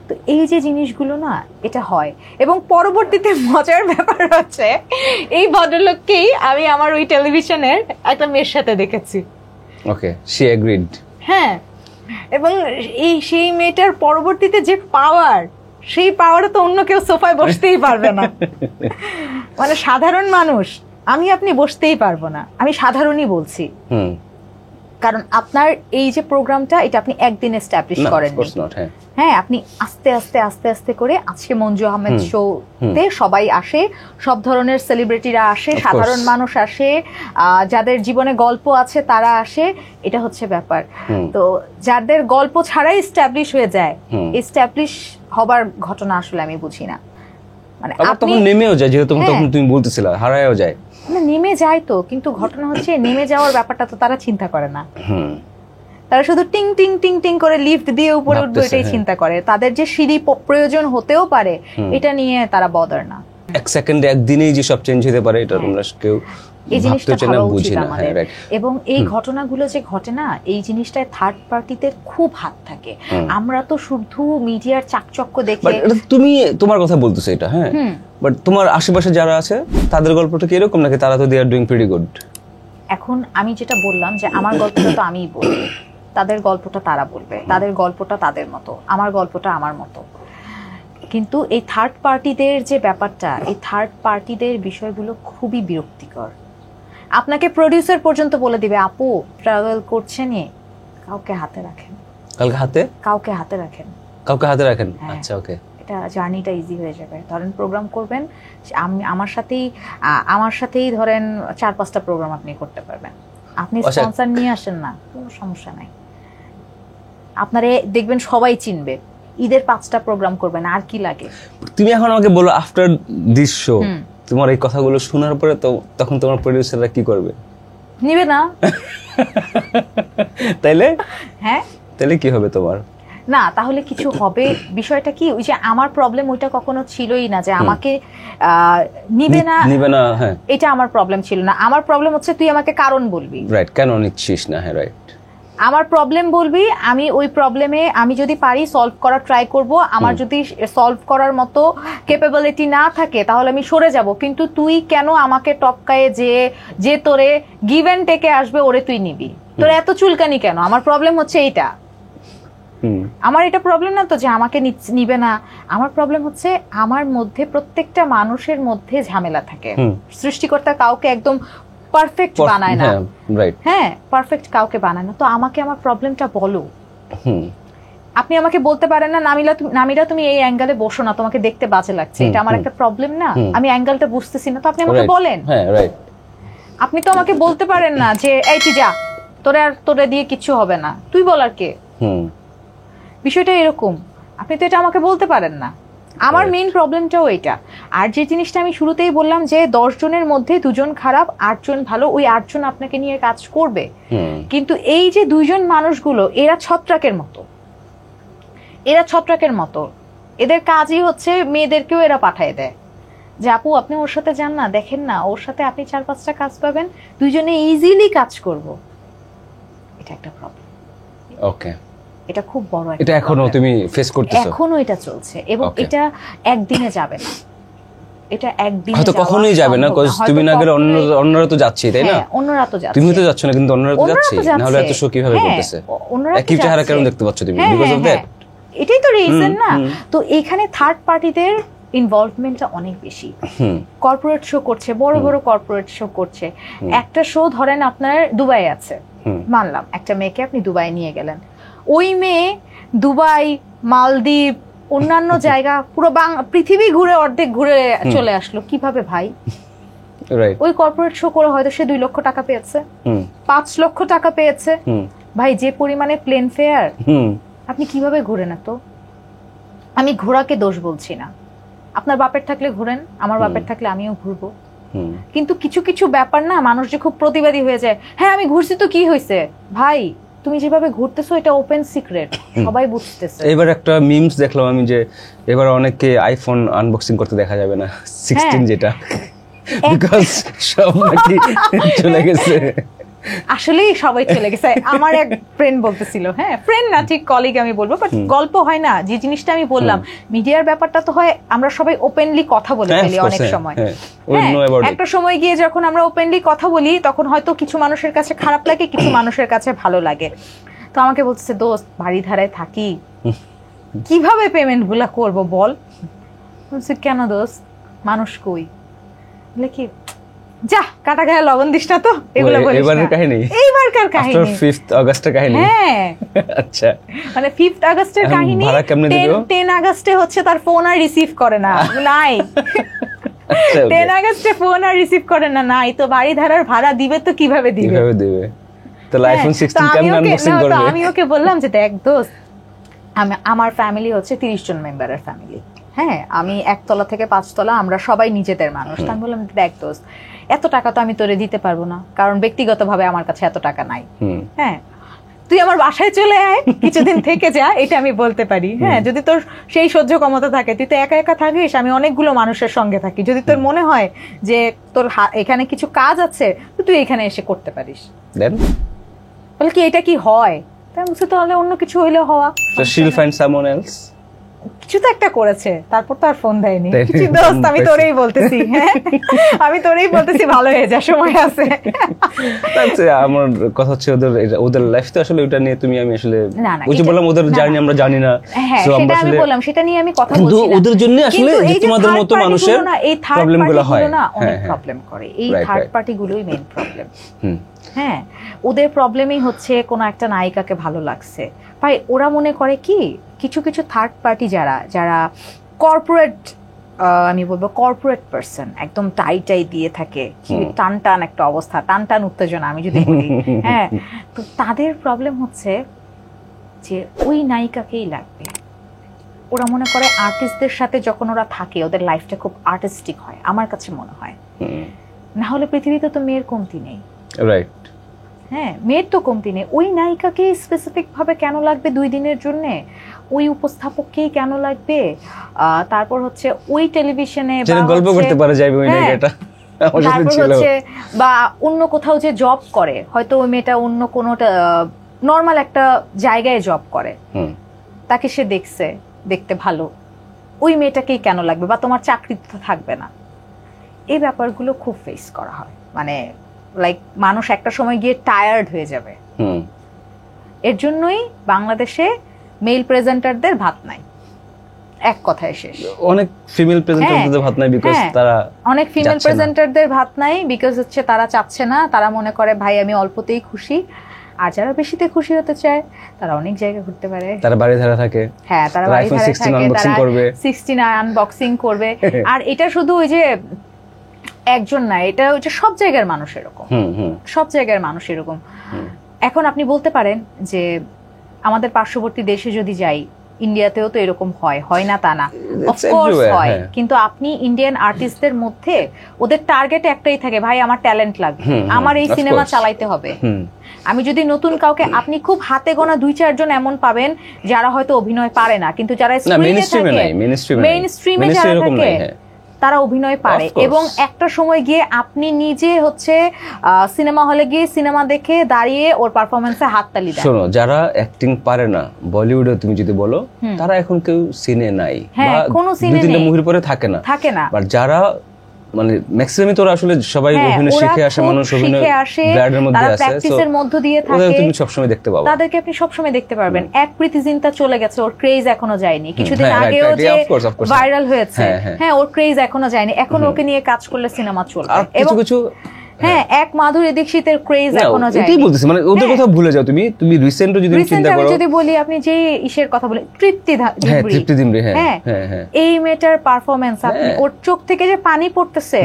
Speaker 1: তো এই যে জিনিসগুলো না, এটা হয়। এবং পরবর্তীতে মজার ব্যাপার হচ্ছে, এই ভদ্রলোককেই আমি আমার ওই টেলিভিশনের একটা মেয়ের সাথে দেখেছি।
Speaker 2: ওকে, শি এগ্রিড।
Speaker 1: হ্যাঁ, এবং সেই মেয়েটার পরবর্তীতে যে পাওয়ার, সেই পাওয়ারে তো অন্য কেউ সোফায় বসতেই পারবে না। মানে সাধারণ মানুষ, আমি আপনি বসতেই পারবো না। আমি সাধারণই বলছি, কারণ আপনার এই যে প্রোগ্রামটা, এটা আপনি একদিন এস্টাবলিশ করেন। হ্যাঁ, আপনি আস্তে আস্তে আস্তে আস্তে করে, আজকে মঞ্জু আহমেদ শোতে সবাই আসে, সব ধরনের সেলিব্রিটিরা আসে, সাধারণ মানুষ আসে, যাদের জীবনে গল্প আছে তারা আসে, এটা হচ্ছে ব্যাপার। তো যাদের গল্প ছাড়াই এস্টাবলিশ হয়ে যায়, এস্টাবলিশ হবার ঘটনা আসলে আমি বুঝি না। মানে
Speaker 2: আপনি নেমেও যায়, যেহেতু তখন তুমি বলতেছিলা হারায়ও যায়
Speaker 1: না, নেমে যায় তো, কিন্তু ঘটনা হচ্ছে নেমে যাওয়ার ব্যাপারটা তো তারা চিন্তা করে না। তারা শুধু টিং টিং টিং টিং করে লিফট দিয়ে উপরে উঠবে এটাই চিন্তা করে। তাদের যে সিঁড়ি প্রয়োজন হতেও পারে, এটা নিয়ে তারা বদার না।
Speaker 2: এক সেকেন্ডে, একদিনেই যে সব চেঞ্জ হতে পারে, এটা তোমরা কেউ
Speaker 1: এই জিনিসটা ভাবা উচিত আমাদের। এবং এই ঘটনাগুলো যে ঘটে না, এই জিনিসটায় থার্ড পার্টিতে খুব হাত থাকে। আমরা তো শুধু মিডিয়ার চাকচক্য দেখে,
Speaker 2: তুমি তোমার কথা বলতেছো এটা, হ্যাঁ, বাট তোমার আশেপাশে যারা আছে তাদের গল্পটা কি এরকম নাকি তারা তো দে আর ডুইং প্রিটি গুড?
Speaker 1: এখন আমি যেটা বললাম যে আমার গল্পটা তো আমিই বলবো, তাদের গল্পটা তারা বলবে, তাদের গল্পটা তাদের মতো, আমার গল্পটা আমার মতো। কিন্তু এই থার্ড পার্টিদের যে ব্যাপারটা, এই থার্ড পার্টিদের বিষয়গুলো খুবই বিরক্তিকর। আপনাকে প্রোডিউসার পর্যন্ত বলে দিবে, আপু ট্রাভেল করছেন, কাউকে হাতে রাখেন,
Speaker 2: কাউকে হাতে
Speaker 1: রাখেন।
Speaker 2: কাউকে হাতে রাখেন, আচ্ছা, ওকে।
Speaker 1: এটা জার্নিটা ইজি হয়ে যাবে। ধরেন প্রোগ্রাম করবেন, আমি আমার সাথেই ধরেন 4-5টা প্রোগ্রাম আপনি করতে পারবেন। আপনি স্পন্সর নিয়ে আসেন না, কোনো সমস্যা নাই, আপনারে দেখবেন সবাই চিনবে। ঈদের 5টা প্রোগ্রাম করবেন, আর কি লাগে?
Speaker 2: তুমি এখন আমাকে বলো আফটার দিস শো তোমার এই কথাগুলো শোনার পরে তো তখন তোমার প্রোডিউসাররা কি করবে?
Speaker 1: নিবে না।
Speaker 2: তাইলে
Speaker 1: হ্যাঁ,
Speaker 2: তাহলে কি হবে তোমার?
Speaker 1: না তাহলে কিছু হবে। বিষয়টা কি, ওই যে আমার প্রবলেম ওইটা কখনো ছিলই না যে আমাকে নিবে না,
Speaker 2: হ্যাঁ,
Speaker 1: এটা আমার প্রবলেম ছিল না। আমার প্রবলেম হচ্ছে তুই আমাকে কারণ বলবি,
Speaker 2: রাইট, কেন নিচ্ছিস না, হ্যাঁ রাইট।
Speaker 1: আমার প্রবলেম বলবি, আমি ওই প্রবলেমে আমি যদি পারি সলভ করার ট্রাই করব। আমার যদি সলভ করার মতো ক্যাপাবিলিটি না থাকে তাহলে আমি সরে যাব। কিন্তু তুই কেন আমাকে টপকায়ে যে তোরে গিভ এন্ড টেকে আসবে ওরে তুই নিবি? তোর এত চুলকানি কেন? আমার প্রবলেম হচ্ছে এইটা। আমার এটা প্রবলেম না তো যে আমাকে নিবে না, আমার প্রবলেম হচ্ছে আমার মধ্যে প্রত্যেকটা মানুষের মধ্যে ঝামেলা থাকে। সৃষ্টিকর্তা কাউকে একদম পারফেক্ট বানায় না,
Speaker 2: রাইট,
Speaker 1: হ্যাঁ পারফেক্ট কাউকে বানায় না। তো আমাকে আমার প্রবলেমটা বলো। আপনি আমাকে বলতে পারেন না নামিরা তুমি এই অ্যাঙ্গেলে বসো না, তোমাকে দেখতে বাজে লাগছে, এটা আমার একটা প্রবলেম না, আমি অ্যাঙ্গেলটা বুঝতেছি না, তো আপনি আমাকে বলেন।
Speaker 2: হ্যাঁ রাইট,
Speaker 1: আপনি তো আমাকে বলতে পারেন না যে এই তুই যা, তোরে দিয়ে কিচ্ছু হবে না, তুই বলার কে? বিষয়টা এরকম, আপনি তো এটা আমাকে বলতে পারেন না। আমার মেইন প্রবলেমটাও এটা। আর যে জিনিসটা আমি শুরুতেই বললাম যে 10 জনের মধ্যে 2 জন খারাপ, 8 জন ভালো, ওই 8 জন আপনাকে নিয়ে কাজ করবে। কিন্তু এই যে 2 জন মানুষগুলো, এরা ছত্রাকের মতো, এদের কাজই হচ্ছে মেয়েদেরকেও এরা পাঠায় দেয় যে আপু আপনি ওর সাথে যান না, দেখেন না ওর সাথে আপনি 4-5টা কাজ পাবেন, 2 জনে ইজিলি কাজ করব। এটা একটা প্রবলেম।
Speaker 2: ওকে,
Speaker 1: এটা খুব বড় একটা,
Speaker 2: এটা এখনো তুমি ফেস করতেছো?
Speaker 1: এখনো এটা চলছে এবং এটা একদিনে যাবে না, এটা একদিনে
Speaker 2: হয়তো কখনোই যাবে না, কজ তুমি না গেলে অন্যরা তো যাচ্ছে, তাই না?
Speaker 1: অন্যরা তো যাচ্ছে,
Speaker 2: তুমি তো যাচ্ছ না, কিন্তু অন্যরা তো যাচ্ছে, না হলে এত শো কিভাবে করতেছে? একই চেহারা কেন দেখতে পাচ্ছ তুমি? বিকজ অফ দ্যাট,
Speaker 1: এটাই তো রিজন না? তো এখানে থার্ড পার্টিদের ইনভলভমেন্টটা অনেক বেশি। কর্পোরেট শো করছে, বড় বড় কর্পোরেট শো করছে। একটা শো ধরেন আপনার দুবাই আছে, মানলাম একটা মেয়েকে আপনি দুবাই নিয়ে গেলেন, ওই মেয়ে দুবাই, মালদ্বীপ, অন্যান্য জায়গা পুরো পৃথিবী ঘুরে অর্ধেক ঘুরে চলে আসলো কিভাবে ভাই? ওই কর্পোরেট শো করে হয়তো সে 2 লক্ষ টাকা পেয়েছে, 5 লক্ষ টাকা পেয়েছে। ভাই যে পরিমাণে প্লেন ফেয়ার, আপনি কিভাবে ঘুরেন? তো আমি ঘোরাকে দোষ বলছি না, আপনার বাপের থাকলে ঘুরেন, আমার বাপের থাকলে আমিও ঘুরবো। কিন্তু কিছু কিছু ব্যাপার না, মানুষ যে খুব প্রতিবাদী হয়ে যায়, হ্যাঁ আমি ঘুরছি তো কি হয়েছে? ভাই তুমি যেভাবে ঘুরতেছো এটা ওপেন সিক্রেট, সবাই বুঝতেছে।
Speaker 2: এবার একটা মিমস দেখলাম আমি যে এবার অনেকে আইফোন আনবক্সিং করতে দেখা যাবে না 16 যেটা, বিকজ সব নাকি চলে গেছে।
Speaker 1: আসলেই সবাই চলে গেছে। আমার এক ফ্রেন্ড বলতেছিল, হ্যাঁ ফ্রেন্ড না ঠিক কলিগ আমি বলবো, বাট গল্প হয় না যে জিনিসটা আমি বললাম, মিডিয়ার ব্যাপারটা তো হয় আমরা সবাই ওপেনলি কথা বলে ফেলি অনেক সময়। একটা সময় গিয়ে যখন আমরা ওপেনলি কথা বলি তখন হয়তো কিছু মানুষের কাছে খারাপ লাগে, কিছু মানুষের কাছে ভালো লাগে। তো আমাকে বলতেছে দোস্ত বাড়ি ধারায় থাকি, কিভাবে পেমেন্ট গুলা করবো বল? বলছি কেন দোস্ত, মানুষ কই? বলে কি যা কাটা গায়ে লবণ দিস না তো, এগুলো বলিস না। এইবারকার কাহিনী
Speaker 2: 5th আগস্টের কাহিনী।
Speaker 1: হ্যাঁ
Speaker 2: আচ্ছা,
Speaker 1: মানে 5th আগস্টের কাহিনী। 10 আগস্টে হচ্ছে তার ফোন আর রিসিভ করে না, নাই 10 আগস্টে ফোন আর রিসিভ করে না, নাই তো বাড়ি ধারার ভাড়া দিবে তো কিভাবে দিবে?
Speaker 2: তাহলে আইফোন 16 কেমন আনবক্সিং করবে?
Speaker 1: তো আমি ওকে বললাম যে দেখ দোস্ত, আমার ফ্যামিলি হচ্ছে 30 জন মেম্বারের ফ্যামিলি, হ্যাঁ আমি 1 তলা থেকে 5 তলা, আমরা সবাই নিজেদের মানুষ। আমি বললাম দেখ দোস্ত এত টাকা তো আমি তোরে দিতে পারবো না, কারণ ব্যক্তিগতভাবে আমার কাছে এত টাকা নাই। হ্যাঁ তুই আমার বাসায় চলে আয়, কিছুদিন থেকে যা, এটা আমি বলতে পারি। হ্যাঁ যদি তোর সেই সহ্য ক্ষমতা থাকে, তুই তো একা একা থাকিস, আমি অনেকগুলো মানুষের সঙ্গে থাকি, যদি তোর মনে হয় যে তোর এখানে কিছু কাজ আছে তো তুই এখানে এসে করতে পারিস। বলে কি এটা কি হয়? তাই বলছি তাহলে অন্য কিছু হইলে হওয়া, কিছু তো একটা করেছে, তারপর তো আর ফোন দেয়নি। কিছু দোস্ত আমি তোরেই বলতেছি, হ্যাঁ আমি তোরেই বলতেছি, ভালো হয়ে যা, সময় আছে।
Speaker 2: আমার কথা হচ্ছে ওদের লাইফ তো আসলে ওটা নিয়ে তুমি আমি আসলে ওই যে বললাম ওদের জার্নি আমরা জানি না,
Speaker 1: হ্যাঁ সেটা আমি বললাম, সেটা নিয়ে আমি কথা বলছি না।
Speaker 2: ওদের জন্য আসলে যে তোমাদের মতো মানুষের প্রবলেমগুলো হয়,
Speaker 1: অনেক প্রবলেম করে, এই থার্ড পার্টি গুলোই মেইন প্রবলেম। হ্যাঁ ওদের প্রবলেমই হচ্ছে কোনো একটা নায়িকাকে ভালো লাগছে, ভাই ওরা মনে করে কি কিছু কিছু থার্ড পার্টি যারা কর্পোরেট, আমি বলবো কর্পোরেট পার্সন, একদম টাই দিয়ে থাকে, টান টান একটা অবস্থা, টান টান উত্তেজনা আমি যদি বলি, হ্যাঁ, তো তাদের প্রবলেম হচ্ছে যে ওই নায়িকাকেই লাগবে। ওরা মনে করে আর্টিস্টদের সাথে যখন ওরা থাকে ওদের লাইফটা খুব আর্টিস্টিক হয়, আমার কাছে মনে হয়। না হলে পৃথিবীতে তো মেয়ের কমতি নেই,
Speaker 2: রাইট?
Speaker 1: হ্যাঁ, মেয়ের তো কমতি নেই। ওই নায়িকাকে স্পেসিফিক ভাবে কেন লাগবে 2 দিনের জন্য? ওই উপস্থাপককেই কেন লাগবে? তারপর হচ্ছে ওই টেলিভিশনে
Speaker 2: গল্প করতে পারে যাইবে ওই নায়িকাটা,
Speaker 1: তারপর হচ্ছে বা অন্য কোথাও যে জব করে, হয়তো ওই মেয়েটা অন্য কোনো নর্মাল একটা জায়গায় জব করে, তাকে সে দেখতে ভালো, ওই মেয়েটাকেই কেন লাগবে? বা তোমার চাকরি তো থাকবে না। এই ব্যাপারগুলো খুব ফেস করা হয়, মানে লাইক মানুষ একটা সময় গিয়ে টায়ার্ড হয়ে যাবে। এর জন্যই বাংলাদেশে মেল প্রেজেন্টারদের ভাত নাই, এক কথায় শেষ।
Speaker 2: অনেক ফিমেল প্রেজেন্টারদের ভাত নাই বিকজ তারা
Speaker 1: অনেক ফিমেল প্রেজেন্টারদের ভাত নাই বিকজ হচ্ছে তারা চাচ্ছে না, তারা মনে করে ভাই আমি অল্পতেই খুশি। আর যারা বেশিতে খুশি হতে চায় তারা অনেক জায়গায় ঘুরতে পারে,
Speaker 2: তারা বাড়ি ধারা থাকে,
Speaker 1: হ্যাঁ তারা বাড়ি ধারা থাকে, তারা 16 আনবক্সিং করবে। আর এটা শুধু ওই যে একজন না, এটা হচ্ছে সব জায়গার মানুষ এরকম, সব জায়গার মানুষ এরকম। এখন আপনি বলতে পারেন যে আমাদের পার্শ্ববর্তী দেশে যদি যাই, ইন্ডিয়াতেও তো এরকম হয় না তা না, অফকোর্স হয়, কিন্তু আপনি ইন্ডিয়ান আর্টিস্টদের মধ্যে ওদের টার্গেট একটাই থাকে, ভাই আমার ট্যালেন্ট লাগবে, আমার এই সিনেমা চালাইতে হবে। আমি যদি নতুন কাউকে, আপনি খুব হাতে গোনা 2-4 জন এমন পাবেন যারা হয়তো অভিনয় পারে না, কিন্তু যারা স্ক্রিনে থাকে, মেইন স্ট্রিমে যারা থাকে তারা অভিনয় পারে। এবং একটা সময় গিয়ে আপনি নিজে হচ্ছে সিনেমা হলে গিয়ে সিনেমা দেখে দাঁড়িয়ে ওর পারফরমেন্সে হাততালি দেন।
Speaker 2: শোনো, যারা অ্যাক্টিং পারে না বলিউডে তুমি যদি বলো, তারা এখন কেউ সিনে নাই,
Speaker 1: বা কোনো সিনে
Speaker 2: 2-3টা মুভির পরে থাকে না। বাট যারা মানে ম্যাক্সিমামই তো আসলে সবাই অভিনয় শিখে আসে, মানুষ অভিনয় ব্লাডের মধ্যে আছে,
Speaker 1: প্র্যাকটিসের মধ্য দিয়ে থাকে,
Speaker 2: তুমি সব সময় দেখতে পাবে,
Speaker 1: তাদেরকে আপনি সব সময় দেখতে পারবেন। এক প্রীতি জিন্তা চলে গেছে, ওর ক্রেজ এখনো যায়নি, কিছুদিন আগেও যে ভাইরাল হয়েছে, হ্যাঁ ওর ক্রেজ এখনো যায়নি, এখন ওকে নিয়ে কাজ করলে সিনেমা চলবে। এবং কিছু হ্যাঁ, এক মাধুরী দীক্ষিতের ক্রেজ এখনো যায়নি।
Speaker 2: এটাই বলতেছি, মানে ওদের কথা ভুলে যাও তুমি। তুমি রিসেন্ট যদি চিন্তা করো,
Speaker 1: যদি বলি, আপনি যে ইসের কথা বলে তৃপ্তি দিমরি, হ্যাঁ এই মেটার পারফরম্যান্স, আপনি ওর চোখ থেকে যে পানি পড়তেছে,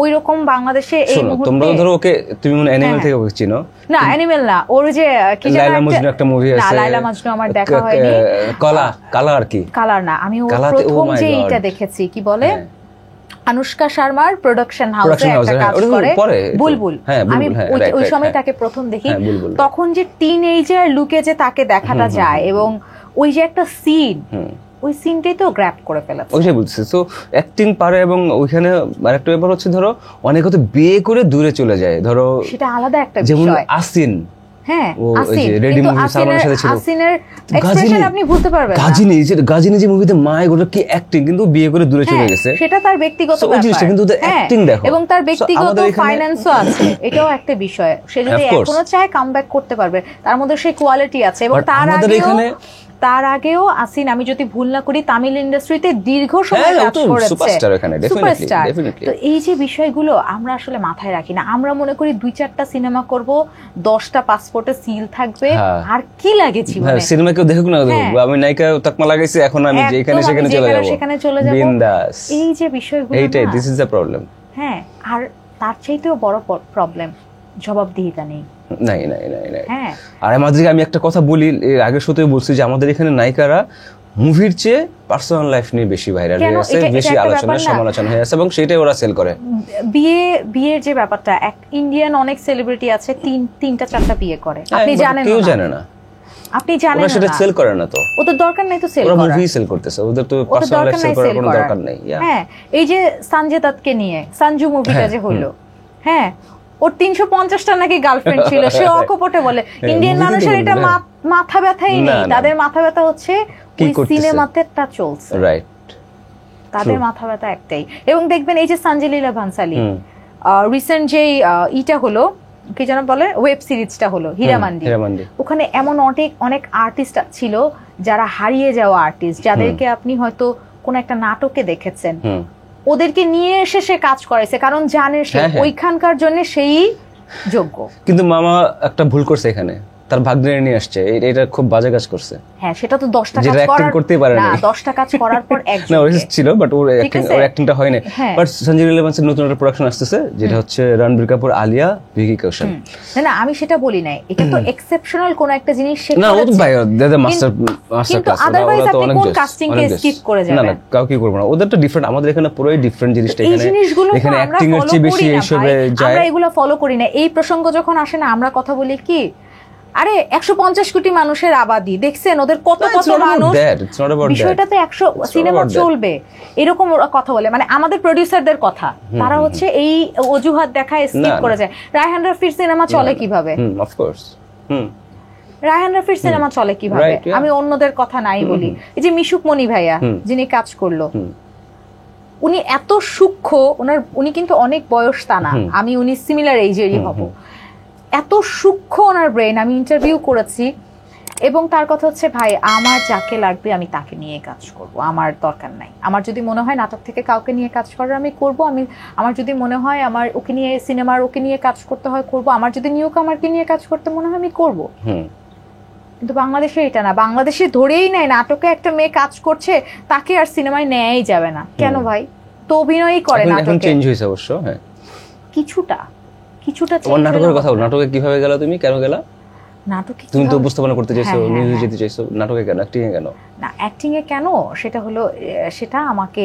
Speaker 1: ওইরকম বাংলাদেশে এই মুহূর্তে।
Speaker 2: তোমরা ধরো ওকে, তুমি মনে অ্যানিমেল থেকে ওকে চিনো
Speaker 1: না? অ্যানিমেল না, ওর যে কি জানো
Speaker 2: লাইলা মজনু একটা মুভি আছে,
Speaker 1: না লাইলা মজনু আমার দেখা হয়নি।
Speaker 2: কালার কি
Speaker 1: কালার না, আমি ওর প্রথম যে এটা দেখেছি, কি বলে আনুষ্কা শর্মার প্রোডাকশন হাউসে একটা কাজ করে, বুলবুল। আমি ওই সময় তাকে প্রথম দেখি, তখন যে টিনেজার লুকে যে তাকে দেখাটা যায়, এবং ওই যে একটা সিন, ওই সিনটাই তো গ্র্যাব করে ফেলেছে।
Speaker 2: ওইটাই বলছি, তো অ্যাক্টিং পারে। এবং ওইখানে আরেকটা ব্যাপার হচ্ছে, ধরো অনেক হয়তো বিয়ে করে দূরে চলে যায়, ধরো
Speaker 1: সেটা আলাদা একটা বিষয়।
Speaker 2: যেমন আসিন,
Speaker 1: হ্যাঁ
Speaker 2: রেডি মুভি সালমানের সাথে ছিল,
Speaker 1: আসিনের এক্সপ্রেশন আপনি ভুলতে পারবেন না।
Speaker 2: গাজিনী যে মুভিতে মায় গোটা কি অ্যাক্টিং, কিন্তু বিয়ে করে দূরে চলে গেছে,
Speaker 1: সেটা তার ব্যক্তিগত ব্যাপার,
Speaker 2: কিন্তু অ্যাক্টিং দেখো,
Speaker 1: এবং তার ব্যক্তিগত ফাইন্যান্সও আছে, এটাও একটা বিষয়। সে যদি এখনো চায় কামব্যাক করতে পারবে, তার মধ্যে সেই কোয়ালিটি আছে। এবং তার আগেও আসিন, আমি যদি ভুল না করি, তামিল ইন্ডাস্ট্রিতে দীর্ঘ সময় কাজ করেছে, সুপারস্টার। তো এই যে বিষয়গুলো আমরা আসলে মাথায় রাখি না, আমরা মনে করি 2-4টা সিনেমা করব, 10টা পাসপোর্টে সিল থাকবে, আর কি লাগে জীবনে।
Speaker 2: সিনেমা কেউ দেখুক না, আমি নায়িকা তকমা লাগাইছি, এখন আমি যেখানে সেখানে চলে যাব, বিন্দাস।
Speaker 1: এই যে বিষয়গুলো,
Speaker 2: এইটাই দিস ইজ দ্য প্রবলেম।
Speaker 1: হ্যাঁ, আর তার চাইতেও বড় প্রবলেম জবাবদিহিতা নেই।
Speaker 2: নাই। আর আমাদেরকে, আমি একটা কথা বলি, আগের শোতে বলছি যে আমাদের এখানে নায়িকারা মুভির চেয়ে পার্সোনাল লাইফ নিয়ে বেশি ভাইরাল হয়ে আছে, বেশি আলোচনা সমালোচনা হয়ে আছে, এবং সেটাই ওরা সেল করে।
Speaker 1: বিয়ের যে ব্যাপারটা, এক ইন্ডিয়ান অনেক সেলিব্রিটি আছে 3-4টা বিয়ে করে, আপনি জানেন না?
Speaker 2: কেউ জানে না,
Speaker 1: আপনি জানেন না,
Speaker 2: সেটা সেল করে না, তো
Speaker 1: ওদের দরকার নাই তো সেল করার,
Speaker 2: ওরা মুভি সেল করতেছে, ওদের তো পার্সোনাল লাইফ সেল করার কোনো দরকার নাই।
Speaker 1: হ্যাঁ, এই যে সঞ্জয় দত্তকে নিয়ে সঞ্জু মুভিটা যে হলো, হ্যাঁ ওর 350টা নাকি গার্লফ্রেন্ড ছিল, সে অকপটে বলে। ইন্ডিয়ান মানুষের এটা মাথা ব্যথাই নেই, তাদের মাথা ব্যথা হচ্ছে ওই সিনেমাতে তা চলছে, রাইট? তাদের মাথা ব্যথা একটাই। এবং দেখবেন এই যে সঞ্জয় লীলা ভান্সালী রিসেন্ট যে ইটা হলো, কি যেন বলে, ওয়েব সিরিজটা হলো হীরামান্ডি, ওখানে এমন অনেক আর্টিস্ট ছিল যারা হারিয়ে যাওয়া আর্টিস্ট, যাদেরকে আপনি হয়তো কোন একটা নাটকে দেখেছেন, ওদেরকে নিয়ে এসে সে কাজ করেছে, কারণ জানে সে ওইখানকার জন্য সেই যোগ্য।
Speaker 2: কিন্তু মামা একটা ভুল করছে এখানে, তার ভাগ্নে নিয়ে আসছে, এটা খুব বাজে কাজ করছে।
Speaker 1: হ্যাঁ সেটা তো 10টা কাজ
Speaker 2: যেটা অ্যাক্টিং
Speaker 1: করার
Speaker 2: করতেই পারে
Speaker 1: না,
Speaker 2: না।
Speaker 1: 10টা কাজ করার পর একজন
Speaker 2: না ওর ছিল, বাট ওর অ্যাক্টিংটা হয় না।
Speaker 1: হ্যাঁ।
Speaker 2: বাট সঞ্জয় লীলা বান্সের নতুন একটা প্রোডাকশন আসতেছে, যেটা হচ্ছে রণবীর কাপুর, আলিয়া, ভিকি কৌশল।
Speaker 1: না না আমি সেটা বলি নাই, এটা তো এক্সেপশনাল কোন একটা জিনিস সে
Speaker 2: না ও তো
Speaker 1: করেছে।
Speaker 2: ভাই দে মাস্টার
Speaker 1: কিন্তু
Speaker 2: ক্লাস,
Speaker 1: otherwise
Speaker 2: ওরা তো
Speaker 1: আপনি
Speaker 2: অনেক
Speaker 1: কোন
Speaker 2: জোস,
Speaker 1: casting কে
Speaker 2: অনেক জোস।
Speaker 1: skip করে
Speaker 2: না
Speaker 1: যাবেন?
Speaker 2: না কাউকে করব না, ওদের তো ডিফারেন্ট, আমাদের এখানে পুরোই ডিফারেন্ট জিনিসটা।
Speaker 1: এই
Speaker 2: এখানে
Speaker 1: জিনিসগুলো
Speaker 2: এখানে
Speaker 1: আমরা
Speaker 2: অ্যাক্টিং এর
Speaker 1: ফলো
Speaker 2: চেয়ে
Speaker 1: করি
Speaker 2: বেশি
Speaker 1: না
Speaker 2: এইসবে
Speaker 1: ভাই,
Speaker 2: যায়।
Speaker 1: আমরা এগুলো ফলো করি না। এই প্রসঙ্গ যখন আসে না আমরা কথা বলি কি, আরে 150 কোটি মানুষের আবাদি দেখছেন, ওদের কত
Speaker 2: It's
Speaker 1: কত
Speaker 2: not about
Speaker 1: মানুষ,
Speaker 2: that, it's not about that.
Speaker 1: বিষয়টা তো 100 সিনেমা
Speaker 2: about that.
Speaker 1: চলবে এরকম ওরা কথা বলে, মানে আমাদের প্রোডিউসারদের কথা, তারা হচ্ছে এই অজুহাত দেখায় স্কিপ
Speaker 2: না,
Speaker 1: করে যায়। রায়হান রাফির সিনেমা চলে কিভাবে?
Speaker 2: অফ কোর্স
Speaker 1: রায়হান রাফির সিনেমা চলে কিভাবে?
Speaker 2: Right, yeah.
Speaker 1: আমি অন্যদের কথা নাই বলি, এই যে মিশুক মনি ভাইয়া যিনি কাজ করলো, উনি এত সূক্ষ্ম, উনি কিন্তু অনেক বয়স তা না, আমি উনি সিমিলার এইজেরই হব, এত সূক্ষ্ম ওনার ব্রেন। আমি ইন্টারভিউ করেছি এবং তার কথা হচ্ছে ভাই আমার যাকে লাগবে আমি তাকে নিয়ে কাজ করব, আমার দরকার নাই। আমার যদি মনে হয় নাটক থেকে কাউকে নিয়ে কাজ করার আমি করব, আমার যদি মনে হয় আমার ওকে নিয়ে সিনেমার ওকে নিয়ে কাজ করতে হয় করব, আমার যদি নিউ কামারকে নিয়ে কাজ করতে মনে হয় আমি করব। কিন্তু বাংলাদেশে এটা না, বাংলাদেশে ধরেই নেয় নাটকে একটা মেয়ে কাজ করছে তাকে আর সিনেমায় নেয়াই যাবে না। কেন ভাই? তো অভিনয়ই করে
Speaker 2: এখন
Speaker 1: নাটকে।
Speaker 2: চেঞ্জ হয়েছে অবশ্য, হ্যাঁ
Speaker 1: কিছুটা
Speaker 2: তোমার নাটকের কথা বল, নাটকে কিভাবে গেলা তুমি, কেন গেলা?
Speaker 1: নাটকে
Speaker 2: তুমি তো উপস্থাপনা করতে চাইছো,
Speaker 1: হ্যাঁ,
Speaker 2: মিউজিক
Speaker 1: হ্যাঁ।
Speaker 2: যেতে চাইছো, নাটকে কেন, অ্যাক্টিং এ কেন?
Speaker 1: না অ্যাক্টিং এ কেন, সেটা হলো সেটা আমাকে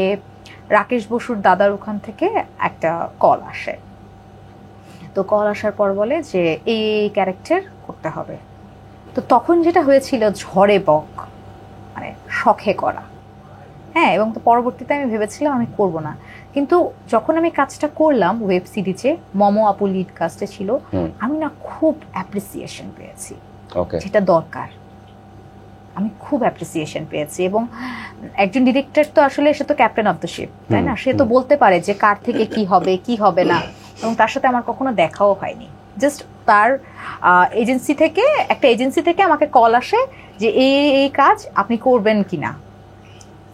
Speaker 1: রাকেশ বসুর দাদার ওখান থেকে একটা কল আসে। তো কল আসার পর বলে যে এই ক্যারেক্টার করতে হবে। তো তখন যেটা হয়েছিল ঝড়ে বক, মানে শখে করা, হ্যাঁ। এবং তো পরবর্তীতে আমি ভেবেছিলাম আমি করব না, কিন্তু যখন আমি কাজটা করলাম ওয়েব সিরিজে, মমো আপু লিড কাস্টে ছিল, আমি না খুব অ্যাপ্রিসিয়েশন পেয়েছি, যেটা দরকার। আমি খুব অ্যাপ্রিসিয়েশন পেয়েছি এবং একজন ডিরেক্টর তো আসলে সে তো ক্যাপ্টেন অফ দ্য শিপ, তাই না? সে তো বলতে পারে যে কার থেকে কি হবে কি হবে না। এবং তার সাথে আমার কখনো দেখাও হয়নি, জাস্ট তার এজেন্সি থেকে, একটা এজেন্সি থেকে আমাকে কল আসে যে এই কাজ আপনি করবেন কিনা।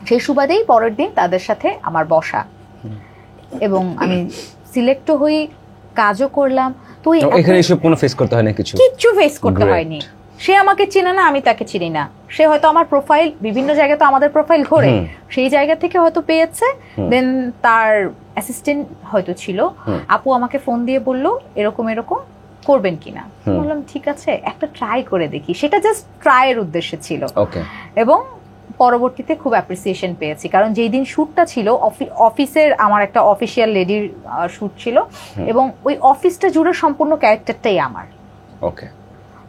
Speaker 1: সেই সুবাদেই পরের দিন তাদের সাথে আমার বসা এবং আমি সিলেক্টও হই, কাজও করলাম। তো
Speaker 2: এখানে এসব কোনো ফেস করতে হয় না, কিচ্ছু
Speaker 1: ফেস করতে হয়নি। সে আমাকে চিনে না, আমি তাকে চিনি না। সে হয়তো আমার প্রোফাইল, বিভিন্ন জায়গায় তো আমাদের প্রোফাইল ঘোরে, সেই জায়গা থেকে হয়তো পেয়েছে। দেন তার অ্যাসিস্ট্যান্ট হয়তো ছিল, আপু আমাকে ফোন দিয়ে বলল এরকম এরকম করবেন কিনা। বললাম ঠিক আছে একটা ট্রাই করে দেখি, সেটা জাস্ট ট্রাইয়ের উদ্দেশ্যে ছিল। এবং পরবর্তীতে খুব অ্যাপ্রিসিয়েশন পেয়েছি, কারণ যেই দিন শ্যুটটা ছিল অফিসের, আমার একটা অফিসিয়াল লেডির শ্যুট ছিল এবং ওই অফিসটা জুড়ে সম্পূর্ণ ক্যারেক্টারটাই আমার।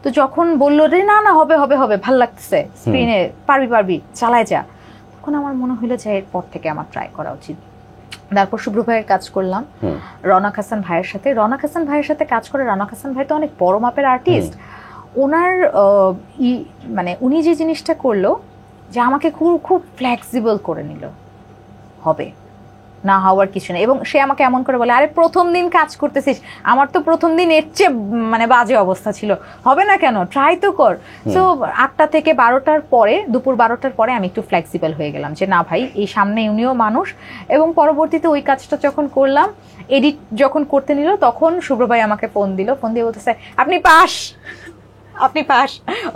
Speaker 1: তো যখন বললো রে না না হবে হবে হবে, ভাল লাগতেছে, স্ক্রিনে পারবি চালায় যা, তখন আমার মনে হলো যে এরপর থেকে আমার ট্রাই করা উচিত। তারপর শুভ্র ভাইয়ের কাজ করলাম রওনাক হাসান ভাইয়ের সাথে। রওনাক হাসান ভাইয়ের সাথে কাজ করে, রওনাক হাসান ভাই তো অনেক বড় মাপের আর্টিস্ট। ওনার মানে উনি যে জিনিসটা করলো যে আমাকে খুব খুব ফ্লেক্সিবল করে নিল, হবে না হওয়ার কিছু নেই। এবং সে আমাকে এমন করে বলে, আরে প্রথম দিন কাজ করতেছিস, আমার তো প্রথম দিন এর চেয়ে মানে বাজে অবস্থা ছিল, হবে না কেন, ট্রাই তো কর। তো 8টা থেকে 12টার পরে, দুপুর 12টার পরে আমি একটু ফ্লেক্সিবল হয়ে গেলাম যে না ভাই এই সামনে উনিও মানুষ। এবং পরবর্তীতে ওই কাজটা যখন করলাম, এডিট যখন করতে নিল, তখন শুভ্র ভাই আমাকে ফোন দিয়ে বলতেছে আপনি পাস,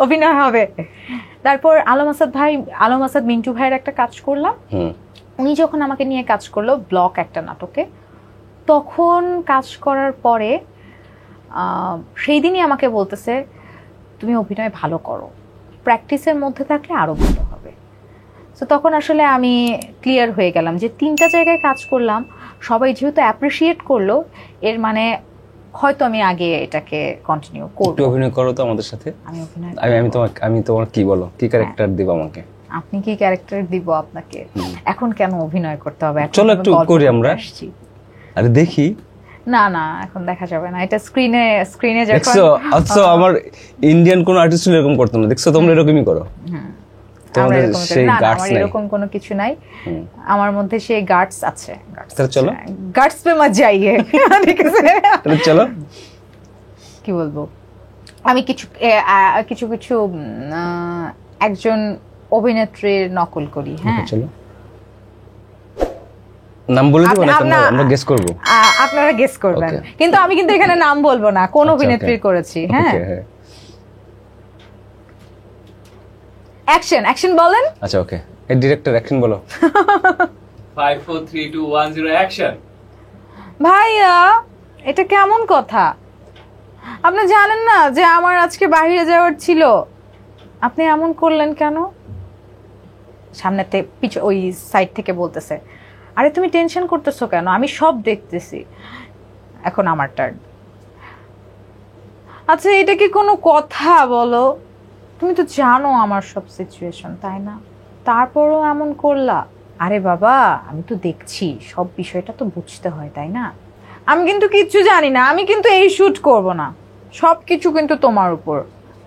Speaker 1: অভিনয় হবে। তারপর আলম আসাদ মিন্টু ভাইয়ের একটা কাজ করলাম। উনি যখন আমাকে নিয়ে কাজ করলো ব্লক একটা নাটকে, তখন কাজ করার পরে সেই দিনই আমাকে বলতেছে তুমি অভিনয় ভালো করো, প্র্যাকটিসের মধ্যে থাকলে আরো ভালো হবে। তো তখন আসলে আমি ক্লিয়ার হয়ে গেলাম যে 3টা জায়গায় কাজ করলাম, সবাই যেহেতু অ্যাপ্রিসিয়েট করলো, এর মানে হয়তো আমি আগে এটাকে কন্টিনিউ করব।
Speaker 2: অভিনয় করো তো আমাদের সাথে। আমি তোমার কি বলো, কি ক্যারেক্টার দিব আমাকে?
Speaker 1: আপনি কি ক্যারেক্টার দিব আপনাকে? এখন কেন অভিনয় করতে হবে?
Speaker 2: চলো একটু করি আমরা, আরে দেখি।
Speaker 1: না এখন দেখা যাবে না, এটা স্ক্রিনে যখন
Speaker 2: দেখছো। আচ্ছা আমার ইন্ডিয়ান কোন আর্টিস্ট এরকম করতো না, দেখছো তোমরা এরকমই করো। তোমাদের সেই গার্ডস নাই,
Speaker 1: এরকম কোনো কিছু নাই আমার মধ্যে, সেই গার্ডস আছে।
Speaker 2: চলো
Speaker 1: গার্ডস পে মত যাইয়ে, ঠিক আছে
Speaker 2: চলো।
Speaker 1: কি বলবো, আমি কিছু একজন অভিনেত্রীর নকল করি। হ্যাঁ
Speaker 2: চলো, নাম বলে দিব না, আমরা গেস করব,
Speaker 1: আপনারা গেস করবেন। কিন্তু আমি কিন্তু এখানে নাম বলবো না কোন অভিনেত্রীর করেছি। হ্যাঁ অ্যাকশন অ্যাকশন বলেন।
Speaker 2: আচ্ছা ওকে, এই ডিরেক্টর অ্যাকশন বলো।
Speaker 3: 5 4 3 2 1 0 অ্যাকশন।
Speaker 1: ভাইয়া এটা কেমন কথা? আপনি জানেন না যে আমার আজকে বাইরে যাওয়ার ছিল, আপনি এমন করলেন কেন? সামনে পিছু ওই সাইড থেকে বলতেছে, আরে তুমি টেনশন করতেছো কেন, আমি সব দেখতেছি। এখন আমার টার্ন। আচ্ছা এটা কি কোনো কথা বলো? তুমি তো জানো আমার সব সিচুয়েশন, তাই না? তারপরও এমন করলা। আরে বাবা আমি তো দেখছি, সব বিষয়টা তো বুঝতে হয়, তাই না? আমি কিন্তু কিচ্ছু জানি না, আমি কিন্তু এই শুট করব না, সব কিছু কিন্তু তোমার উপর।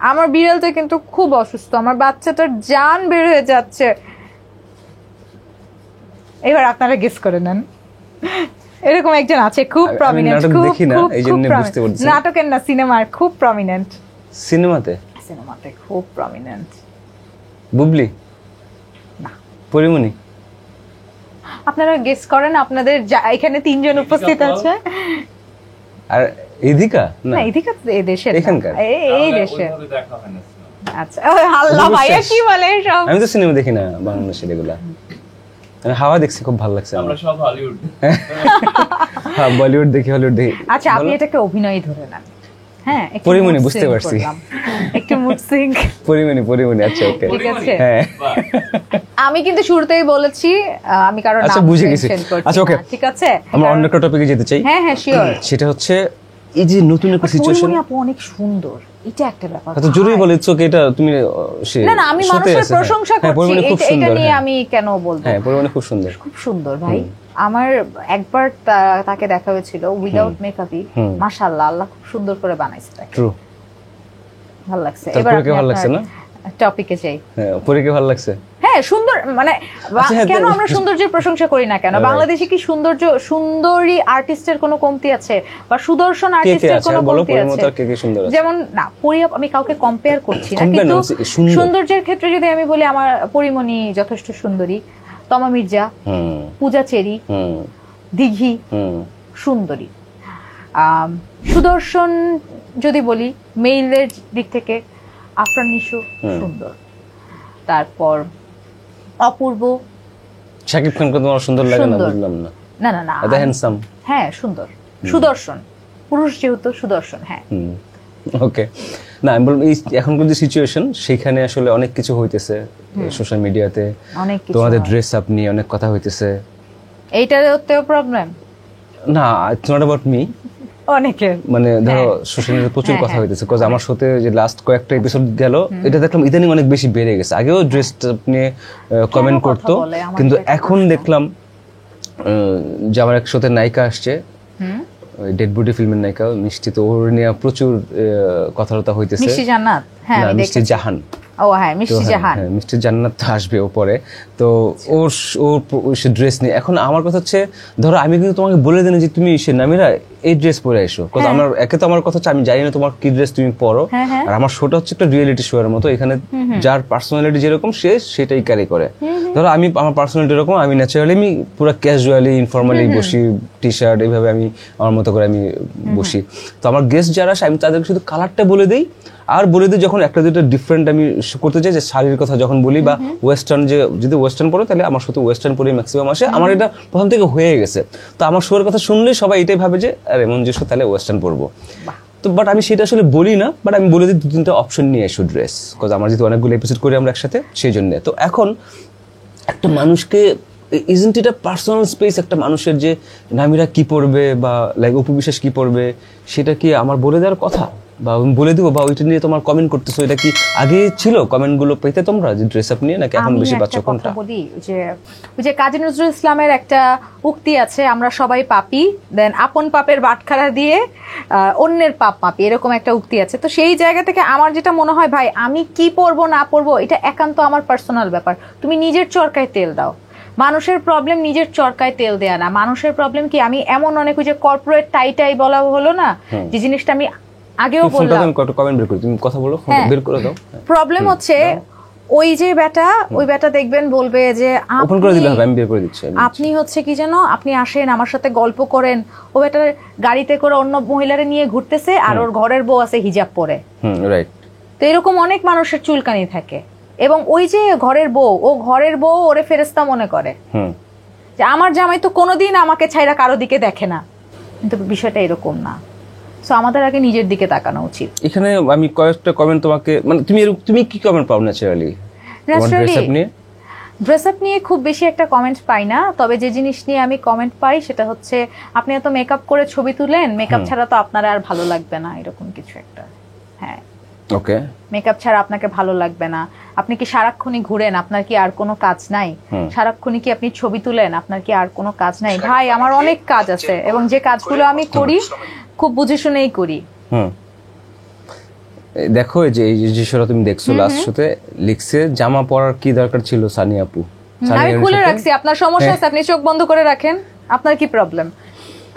Speaker 1: আমার বিড়ালটা কিন্তু খুব অসুস্থ, আমার বাচ্চাটার জান বের হয়ে যাচ্ছে। এবার আপনারা গেস করে নেন। এরকম একজন আছে খুব প্রমিনেন্ট, খুব নাটকের না সিনেমার, খুব প্রমিনেন্ট।
Speaker 2: সিনেমাতে
Speaker 1: খুব প্রমিনেন্ট।
Speaker 2: বুবলি?
Speaker 1: না।
Speaker 2: পরিমণি?
Speaker 1: আপনারা গেস করেন, আপনাদের এখানে 3 জন উপস্থিত আছে।
Speaker 2: আর এদিকা?
Speaker 1: না এদিকা এই দেশের,
Speaker 2: এখানকার
Speaker 1: এই দেশের। আচ্ছা আল্লাহ ভাইয়া কি বলে সব।
Speaker 2: আমি তো সিনেমা দেখি না বাংলাদেশের এগুলা। আমি হাওয়া দেখছি, খুব ভালো লাগছে।
Speaker 3: আমরা সব হলিউড।
Speaker 2: হ্যাঁ বলিউড দেখি, হলিউড দেখি।
Speaker 1: আচ্ছা আপনি এটাকে অভিনয় ধরে নেন। হ্যাঁ
Speaker 2: পরিমণি, বুঝতে পারছি।
Speaker 1: একটু মুড সিঙ্ক।
Speaker 2: পরিমণি আচ্ছা ওকে
Speaker 1: ঠিক আছে।
Speaker 2: হ্যাঁ
Speaker 1: আমি কিন্তু শুরুতেই বলেছি আমি কারণ
Speaker 2: আচ্ছা বুঝে গেছি। আচ্ছা ওকে
Speaker 1: ঠিক আছে,
Speaker 2: আমরা অন্য একটা টপিকে যেতে চাই।
Speaker 1: হ্যাঁ হ্যাঁ শিওর।
Speaker 2: সেটা হচ্ছে এই যে নতুন একটা সিচুয়েশন।
Speaker 1: পরিমণি আপু অনেক সুন্দর, এটা একটা ব্যাপার।
Speaker 2: আচ্ছা জরুরি বলে ইটস ওকে, এটা তুমি
Speaker 1: না না আমি মানুষের প্রশংসা করছি, এটা নিয়ে আমি কেন বলবো?
Speaker 2: হ্যাঁ পরিমণি খুব সুন্দর,
Speaker 1: খুব সুন্দর ভাই। আমার একবার তাকে দেখা হয়েছিল উইদাউট মেকআপই, মাশাআল্লাহ আল্লাহ খুব সুন্দর করে বানাইছে তাকে।
Speaker 2: ট্রু,
Speaker 1: ভালো লাগছে।
Speaker 2: এবার ভালো লাগছে না?
Speaker 1: টপিকে যাই।
Speaker 2: হ্যাঁ পরীকে ভালো লাগছে।
Speaker 1: হ্যাঁ সুন্দর, মানে কেন আমরা সৌন্দর্যের প্রশংসা করি না কেন? বাংলাদেশে কি সুন্দরী আর্টিস্টের কোনো কমতি আছে, বা সুদর্শন আর্টিস্টের কোনো কমতি আছে? যেমন না আমি কাউকে কম্পেয়ার করছি না, কিন্তু সৌন্দর্যের ক্ষেত্রে যদি আমি বলি, আমার পরিমণি যথেষ্ট সুন্দরী, তমা মির্জা, পূজা চেরি, দিঘি সুন্দরী। সুদর্শন যদি বলি মেইলের দিক থেকে আফরান নিশু সুন্দর, তারপর অপূর্ব।
Speaker 2: শাকিব খানকে তোমার সুন্দর লাগে না? বুঝলাম না।
Speaker 1: না না না
Speaker 2: এত হ্যান্ডসাম।
Speaker 1: হ্যাঁ সুন্দর, সুদর্শন, পুরুষ যেহেতু সুদর্শন। হ্যাঁ
Speaker 2: ওকে। না আমি বলবো এই এখনকার যে সিচুয়েশন, সেখানে আসলে অনেক কিছু হইতেছে সোশ্যাল মিডিয়াতে, তোমাদের ড্রেস আপ নিয়ে অনেক কথা হইতেছে।
Speaker 1: এইটাতেও প্রবলেম
Speaker 2: না, ইটস নট অ্যাবাউট মি।
Speaker 1: অনেকে
Speaker 2: মানে ধরো সোশ্যাল মিডিয়াতে প্রচুর কথা হইতেছে, কজ আমার সাথে যে লাস্ট কয়েকটা এপিসোড গেল, এটা দেখলাম ইদানিং অনেক বেশি বেড়ে গেছে। আগেও ড্রেস নিয়ে কমেন্ট করতো, কিন্তু এখন দেখলাম যে আমার এক শোতে নায়িকা আসছে, ওই ডেড বডি ফিল্মের নায়িকা মিষ্টি, তো ওর নিয়ে প্রচুর কথাবার্তা হইতেছে।
Speaker 1: মিষ্টি জান্নাত? হ্যাঁ
Speaker 2: মিষ্টি জাহান।
Speaker 1: ও হ্যাঁ মিষ্টি জাহান,
Speaker 2: মিষ্টি জান্নাত আসবে ও পরে। তো ওর ড্রেস নিয়ে এখন আমার কথা হচ্ছে, ধরো আমি কিন্তু তোমাকে বলে দিই যে তুমি নামিরা এই ড্রেস পরে এসো, কজ আমার একে তো আমার কথা হচ্ছে আমি জানি না তোমার কি ড্রেস তুমি পরো, আর আমার শোটা হচ্ছে একটা রিয়েলিটি শো এর মতো, এখানে যার পার্সোনালিটি যেরকম সে সেটাই ক্যারি করে। ধরো আমি আমার পার্সোনালিটি এরকম, আমি ন্যাচারালি আমি পুরো ক্যাজুয়ালি ইনফর্মালি বসি, টি শার্ট এইভাবে আমি আমার মতো করে আমি বসি। তো আমার গেস্ট যারা আসে আমি তাদেরকে শুধু কালারটা বলে দিই, আর বলে দিই যখন একটা দুটো ডিফারেন্ট আমি করতে চাই, যে শাড়ির কথা যখন বলি বা ওয়েস্টার্ন, যে যদি ওয়েস্টার্ন পরে তাহলে আমার সাথে ওয়েস্টার্ন পরে ম্যাক্সিমাম আসে। আমার এটা প্রথম থেকে হয়ে গেছে, তো আমার শোয়ের কথা শুনলেই সবাই এটাই ভাবে যে আরে মঞ্জুস তাহলে ওয়েস্টার্ন পরবো। তো বাট আমি সেটা আসলে বলি না, বাট আমি বলে দিই 2-3টা অপশন নিয়ে এসো ড্রেস, কজ আমার যেহেতু অনেকগুলো এপিসোড করি আমরা একসাথে, সেই জন্য। তো এখন একটা মানুষকে ইজন্ট এটা পার্সোনাল স্পেস একটা মানুষের, যে নামিরা কি পড়বে বা লাইক উপবিশ্বাস কি পড়বে, সেটা কি আমার বলে দেওয়ার কথা, বা আমি বলে দিব, বা ওইটা নিয়ে তোমার কমেন্ট করতেছো, এটা কি আগে ছিল কমেন্ট গুলো পেতে তোমরা যে ড্রেস আপ নিয়ে, নাকি এখন বেশি পাচ্ছ? কোনটা
Speaker 1: বলি, যে কাজী নজরুল ইসলামের একটা উক্তি আছে, আমরা সবাই পাপী, দেন আপন পাপের বাটখারা দিয়ে অন্যের পাপ মাপি, এরকম একটা উক্তি আছে। তো সেই জায়গা থেকে আমার যেটা মনে হয় ভাই, আমি কি পরবো না পরবো এটা একান্ত আমার পার্সোনাল ব্যাপার। তুমি নিজের চরকায় তেল দাও। মানুষের প্রবলেম নিজের চরকায় তেল দেয়া না, মানুষের প্রবলেম কি, আমি এমন অনেক ওই যে কর্পোরেট টাই বলা হলো না, যে জিনিসটা আমি আগেও বললাম,
Speaker 2: কমেন্ট বের করো, তুমি কথা বলো, বের করে দাও।
Speaker 1: প্রবলেম হচ্ছে ওই যে ওই বেটা দেখবেন বলবে যে
Speaker 2: ওপেন করে দিলে হবে, আমি বের করে দিচ্ছি।
Speaker 1: আপনি হচ্ছে কি জানো, আপনি আসেন আমার সাথে গল্প করেন, ও বেটার গাড়িতে করে অন্য মহিলারে নিয়ে ঘুরতেছে, আর ওর ঘরের বউ আছে হিজাব পরে।
Speaker 2: রাইট।
Speaker 1: তো এরকম অনেক মানুষের চুলকানি থাকে, এবং ওই যে ঘরের বউ ওরে ফেরেশতা মনে করে যে আমার জামাই তো কোনোদিন আমাকে ছাইরা কারো দিকে দেখে না, কিন্তু বিষয়টা এরকম না। সো আমাদের আগে নিজের দিকে তাকানো উচিত।
Speaker 2: এখানে আমি কয়েকটা কমেন্ট তোমাকে, মানে তুমি কি কমেন্ট পাও ন্যাচারালি
Speaker 1: ড্রেস আপ নিয়ে? খুব বেশি একটা কমেন্ট পাই না, তবে যে জিনিস নিয়ে আমি কমেন্ট পাই সেটা হচ্ছে আপনি এত মেকআপ করে ছবি তুলেন, মেকআপ ছাড়া তো আপনার আর ভালো লাগবে না, এরকম কিছু একটা। হ্যাঁ,
Speaker 2: ওকে,
Speaker 1: মেকআপ ছাড়া আপনাকে ভালো লাগবে না, আপনি কি সারাক্ষণই ঘুরেন, আপনার কি আর কোনো কাজ নাই? সারাক্ষণই কি আপনি ছবি তুলেন, আপনার কি আর কোনো কাজ নাই? ভাই, আমার অনেক কাজ আছে এবং যে কাজগুলো আমি করি খুব বুঝে শুনেই করি।
Speaker 2: দেখো এই যে শোটা তুমি দেখছো, লাস্ট শোতে লিখছে জামা পরার কি দরকার ছিল সানি আপু।
Speaker 1: আমি খুলে রাখছি, আপনার সমস্যা আছে, আপনি চোখ বন্ধ করে রাখেন, আপনার কি প্রবলেম?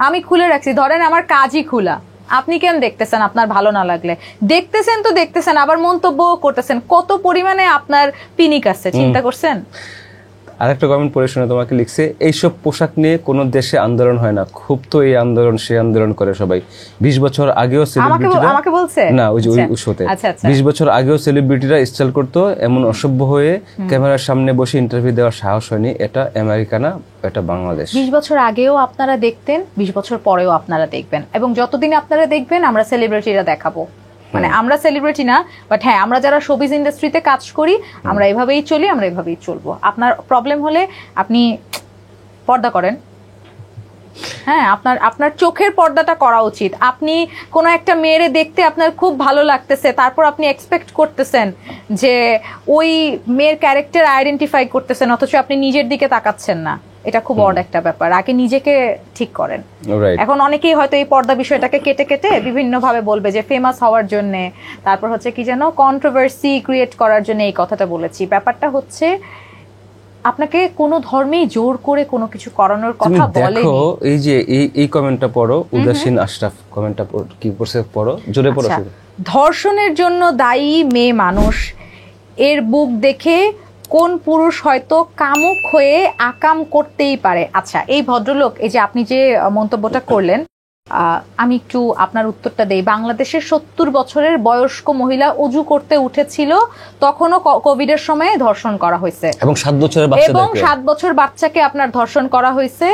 Speaker 1: আমি খুলে রাখছি, ধরেন আমার কাজই খোলা, আপনি কেন দেখতেছেন? আপনার ভালো না লাগলে দেখতেছেন তো দেখতেছেন, আবার মন্তব্য করতেছেন। কত পরিমাণে আপনার পিনিক আছে, চিন্তা করছেন?
Speaker 2: আরেকটা কমেন্ট পড়ে শুনে তোমাকে লিখছে, এইসব পোশাক নিয়ে কোনো দেশে আন্দোলন হয় না, খুব তো এই আন্দোলন সে আন্দোলন করে সবাই। 20 বছর আগেও সেলিব্রিটিরা
Speaker 1: আমাকে বলছে
Speaker 2: না, ওই যে ওই শোতে 20 বছর আগেও সেলিব্রিটিরা স্টাইল করতো, এমন অসভ্য হয়ে ক্যামেরার সামনে বসে ইন্টারভিউ দেওয়ার সাহস হয়নি। এটা আমেরিকা না, এটা বাংলাদেশ।
Speaker 1: 20 বছর আগেও আপনারা দেখতেন, 20 বছর পরেও আপনারা দেখবেন, এবং যতদিন আপনারা দেখবেন আমরা সেলিব্রিটিরা দেখাবো। মানে আমরা সেলিব্রিটি না, বাট হ্যাঁ, আমরা যারা শোবিজ ইন্ডাস্ট্রিতে কাজ করি আমরা এভাবেই চলি, আমরা এভাবেই চলবো। আপনার প্রবলেম হলে আপনি পর্দা করেন। হ্যাঁ, আপনার চোখের পর্দাটা করা উচিত। আপনি কোনো একটা মেয়েরে দেখতে আপনার খুব ভালো লাগতেছে, তারপর আপনি এক্সপেক্ট করতেছেন যে ওই মেয়ের ক্যারেক্টার আইডেন্টিফাই করতেছেন, অথচ আপনি নিজের দিকে তাকাচ্ছেন না। এটা খুব অড একটা ব্যাপার। আগে নিজেকে ঠিক করেন। এখন অনেকেই হয়তো এই পর্দা বিষয়টাকে কেটে কেটে বিভিন্ন ভাবে বলবে যে ফেমাস হওয়ার জন্য, তারপর হচ্ছে কি যেন কন্ট্রোভার্সি ক্রিয়েট করার জন্য এই কথাটা বলেছি। ব্যাপারটা হচ্ছে আপনাকে কোনো ধর্মেই জোর করে কোনো কিছু করানোর কথা বলেনি।
Speaker 2: দেখো এই যে এই কমেন্টটা পড়ো, উদাসীন আশরাফ কমেন্টটা কি পড়ছে পড়ো, জোরে পড়ো।
Speaker 1: ধর্ষণের জন্য দায়ী মেয়ে মানুষ, এর বুক দেখে কোন পুরুষ হয়তো কামুক হয়ে আকাম করতেই পারে। আচ্ছা, এই ভদ্রলোক, এই যে আপনি যে মন্তব্যটা করলেন, আমি একটু আপনার উত্তরটা দেই। বাংলাদেশের 70 বছরের বয়স্ক মহিলা অজু করতে উঠেছিল, তখনও কোভিডের সময়ে ধর্ষণ করা হয়েছে, এবং 7 বছর বাচ্চাকে আপনার ধর্ষণ করা হয়েছে।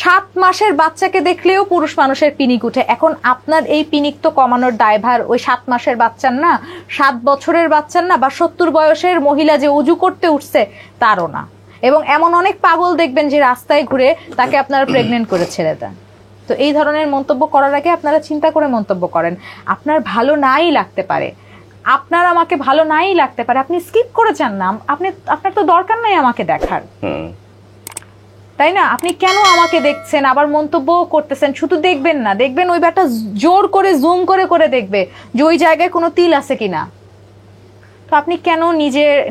Speaker 1: 7 মাসের বাচ্চাকে দেখলেও পুরুষ মানুষের পিনিক উঠে। এখন আপনার এই পিনিক তো কমানোর দায়ভার ওই 7 মাসের বাচ্চার না, 7 বছরের বাচ্চার না, বা 70 বয়সের মহিলা যে অজু করতে উঠছে তারও না। এবং এমন অনেক পাগল দেখবেন যে রাস্তায় ঘুরে তাকে আপনারা প্রেগনেন্ট করে ছেড়ে দেন। তো এই ধরনের মন্তব্য করার আগে আপনারা চিন্তা করে মন্তব্য করেন। আপনার ভালো নাই লাগতে পারে, আপনার আমাকে ভালো নাই লাগতে পারে, আপনি স্কিপ করে যান না। আপনার তো দরকার নাই আমাকে দেখার, তাই না? আপনি কেন আমাকে দেখছেন, আবার মন্তব্য করতেছেন? শুধু দেখবেন না, দেখবেন ওই ব্যাটা জোর করে জুম করে করে দেখবে যে ওই জায়গায় কোনো তিল আছে কিনা। তো আপনি কেন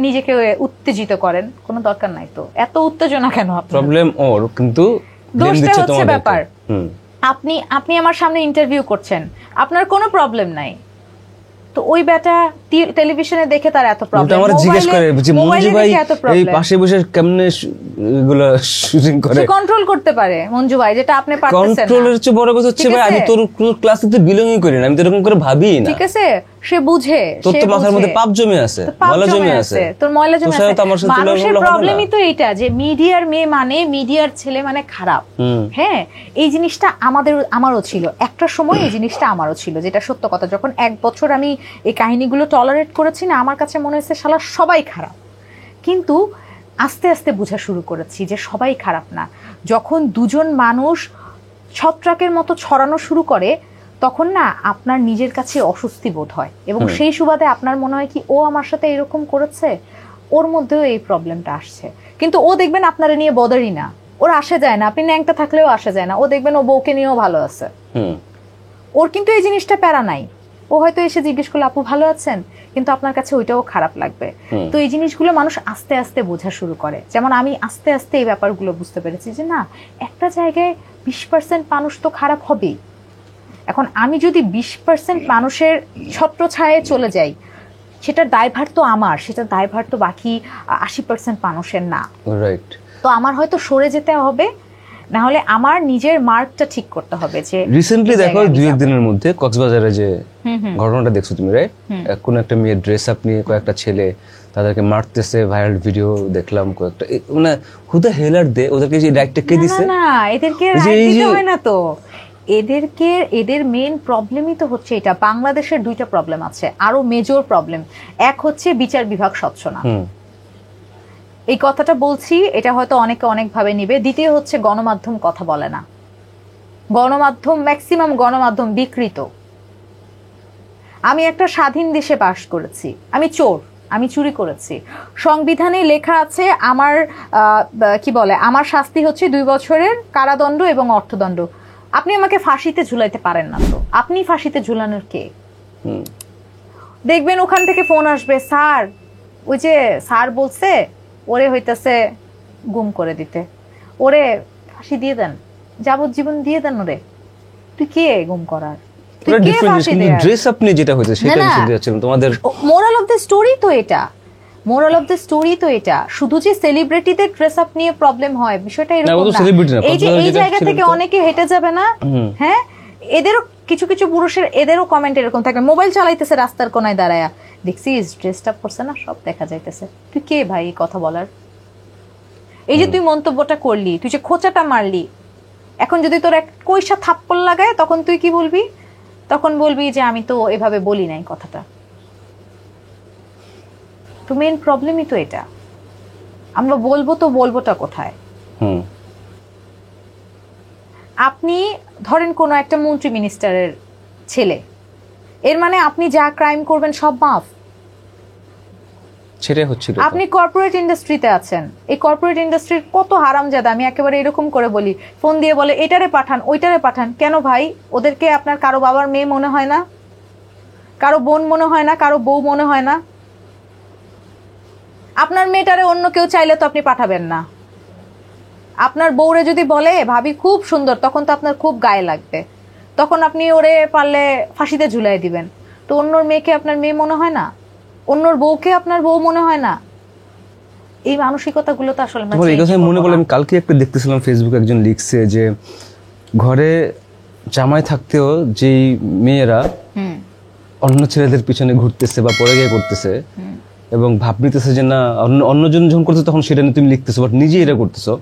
Speaker 1: নিজেকে উত্তেজিত করেন? কোনো দরকার নাই তো, এত উত্তেজনা কেন?
Speaker 2: প্রবলেম ওর, কিন্তু
Speaker 1: দোষটা হচ্ছে ব্যাপার আপনি আমার সামনে ইন্টারভিউ করছেন, আপনার কোনো প্রবলেম নাই, তো ওই ব্যাটা টেলিভিশনে দেখে তার এত প্রবলেম।
Speaker 2: আমার জিজ্ঞেস করে যে মঞ্জু ভাই এই পাশে বসে কেমনে এগুলা শুটিং করে,
Speaker 1: সে কন্ট্রোল করতে পারে মঞ্জু ভাই, যেটা আপনি পারতেছেন না।
Speaker 2: কন্ট্রোলের চেয়ে বড় কথা হচ্ছে ভাই আমি তোর ক্লাসে তো বিলংই করি না, আমি তো এরকম করে ভাবি না।
Speaker 1: ঠিক আছে, সে বুঝে,
Speaker 2: তোর তো মাথার মধ্যে পাপ জমে আছে, ময়লা জমে আছে,
Speaker 1: তোর ময়লা জমে আছে। মানুষের প্রবলেমই তো এইটা যে মিডিয়ার মেয়ে মানে, মিডিয়ার ছেলে মানে খারাপ। হ্যাঁ, এই জিনিসটা আমারও ছিল একটা সময়, এই জিনিসটা আমারও ছিল, যেটা সত্য কথা। যখন 1 বছর আমি এই কাহিনীগুলো টলারেট করেছি না, আমার কাছে মনে হয়েছে শালা সবাই খারাপ। কিন্তু আস্তে আস্তে বোঝা শুরু করেছি যে সবাই খারাপ না। যখন দুজন মানুষ ছত্রাকের মতো ছড়ানো শুরু করে, তখন না আপনার নিজের কাছে অস্বস্তি বোধ হয়, এবং সেই সুবাদে আপনার মনে হয় কি ও আমার সাথে এরকম করেছে, ওর মধ্যেও এই প্রবলেমটা আসছে। কিন্তু ও দেখবেন আপনারা নিয়ে বদারই না, ওর আসে যায় না, আপনি ন্যাংটা থাকলেও আসে যায় না। ও দেখবেন ও বউকে নিয়েও ভালো আছে, ওর কিন্তু এই জিনিসটা প্যারা নাই। ও হয়তো এসে জিজ্ঞেস করলো আপু ভালো আছেন, কিন্তু আপনার কাছে ওইটাও খারাপ লাগবে। তো এই জিনিসগুলো মানুষ আস্তে আস্তে বোঝা শুরু করে। যেমন আমি আস্তে আস্তে এই ব্যাপারগুলো বুঝতে পেরেছি যে না, একটা জায়গায় 20% মানুষ তো খারাপ হবেই। এখন আমি যদি 20% মানুষের ছত্রছায়ায় চলে যাই, সেটার দায়ভার তো আমার, সেটার দায়ভার তো বাকি 80% মানুষের না। রাইট। তো আমার হয়তো সরে যেতে হবে, না হলে আমার নিজের মার্কটা ঠিক করতে হবে। যে
Speaker 2: রিসেন্টলি দেখো 2-1 দিনের মধ্যে কক্সবাজারে যে ঘটনাটা দেখছো তুমি, রাইট? কোন একটা মেয়ের ড্রেস আপ নিয়ে কয়েকটা ছেলে তাদেরকে মারতেছে, ভাইরাল ভিডিও দেখলাম কয়েকটা। মানে হু দ্য হেল আর দে? ওদেরকে যে রাইটটা কে দিছে?
Speaker 1: না এদেরকে রাইট দিতে হয় না তো। এদের মেইন প্রবলেমই তো হচ্ছে এটা। বাংলাদেশের দুইটা প্রবলেম আছে, আরো মেজর প্রবলেম। এক হচ্ছে বিচার বিভাগ স্বচ্ছ না, এই কথাটা বলছি, এটা হয়তো অনেকে অনেকভাবে নিবে। দ্বিতীয় হচ্ছে গণমাধ্যম কথা বলে না, গণমাধ্যম ম্যাক্সিমাম গণমাধ্যম বিকৃত। আমি একটা স্বাধীন দেশে বাস করেছি, আমি চোর, আমি চুরি করেছি, সংবিধানে লেখা আছে আমার কি বলে, আমার শাস্তি হচ্ছে 2 বছরের কারাদণ্ড এবং অর্থদণ্ড। আপনি আমাকে ফাঁসিতে ঝুলাইতে পারেন না, তো আপনি ফাঁসিতে ঝুলানোর কে? দেখবেন ওখান থেকে ফোন আসবে, স্যার ওই যে স্যার বলছে ওরে হইতাছে গুম করে দিতে, ওরে ফাঁসি দিয়ে দেন, যাবজ্জীবন দিয়ে দেন ওরে। তুই কে গুম করার?
Speaker 2: ড্রেস আপ নিয়ে যেটা হয়েছে সেটা আমি শুনতে যাচ্ছিলাম তোমাদের।
Speaker 1: মোরাল অফ দ্য স্টোরি তো এটা, মোরাল অফ দ্য স্টোরি তো এটা। শুধু যে সেলিব্রিটিদের ড্রেস আপ নিয়ে প্রবলেম হয় বিষয়টা এরকম না। এই যে এই জায়গা থেকে অনেকে হেঁটে যাবে না, হ্যাঁ, এদেরও কিছু কিছু পুরুষের এদেরও কমেন্ট এরকম থাকে, মোবাইল চালাইতেছে রাস্তার কোনায় দাঁড়ায়া, দেখছিস ড্রেস আপ করছে না, সব দেখা যাইতেছে। তুই কে ভাই এই কথা বলার? এই যে তুই মন্তব্যটা করলি, তুই যে খোঁচাটা মারলি, এখন যদি তোর এক কইসা থাপ্পড় লাগায় তখন তুই কি বলবি? তখন বলবি যে আমি তো এভাবে বলি নাই কথাটা। তো মেইন প্রবলেমই তো এটা। আমরা বলবো তো বলবোটা কোথায়? আপনি ধরেন কোন একটা মন্ত্রী মিনিস্টারের ছেলে, এর মানে আপনি যা ক্রাইম করবেন সব মাফ?
Speaker 2: সেটাই হচ্ছিল।
Speaker 1: আপনি কর্পোরেট ইন্ডাস্ট্রিতে আছেন, এই কর্পোরেট ইন্ডাস্ট্রির কত হারামজাদা, আমি একেবারে এরকম করে বলি, ফোন দিয়ে বলে এটারে পাঠান ওইটারে পাঠান। কেন ভাই? ওদেরকে আপনার কারো বাবার মেয়ে মনে হয় না? কারো বোন মনে হয় না? কারো বউ মনে হয় না? আপনার মেয়েটারে অন্য কেউ চাইলে তো আপনি পাঠাবেন না। আপনার বউরে যদি বলে ভাবি খুব সুন্দর, তখন তো আপনার খুব গায়ে লাগবে, তখন আপনি ওরে পারলে ফাঁসিতে ঝুলাই দিবেন। তো অন্যর মেয়েকে আপনার মেয়ে মনে হয় না? অন্যর বউকে আপনার বউ মনে হয় না? এই মানসিকতাগুলো তো আসলে
Speaker 2: মনে করলাম, কালকে একটা দেখতেছিলাম ফেসবুকে, একজন লিখছে যে ঘরে জামাই থাকতেও যেই মেয়েরা অন্য ছেলেদের পিছনে ঘুরতেছে বা পরে গিয়ে করতেছে এবং ভাব নিতেছে যে না অন্যজন যখন করতেছে তখন সেটা নিয়ে তুমি লিখতেছো, বাট নিজে এটা করতেছো।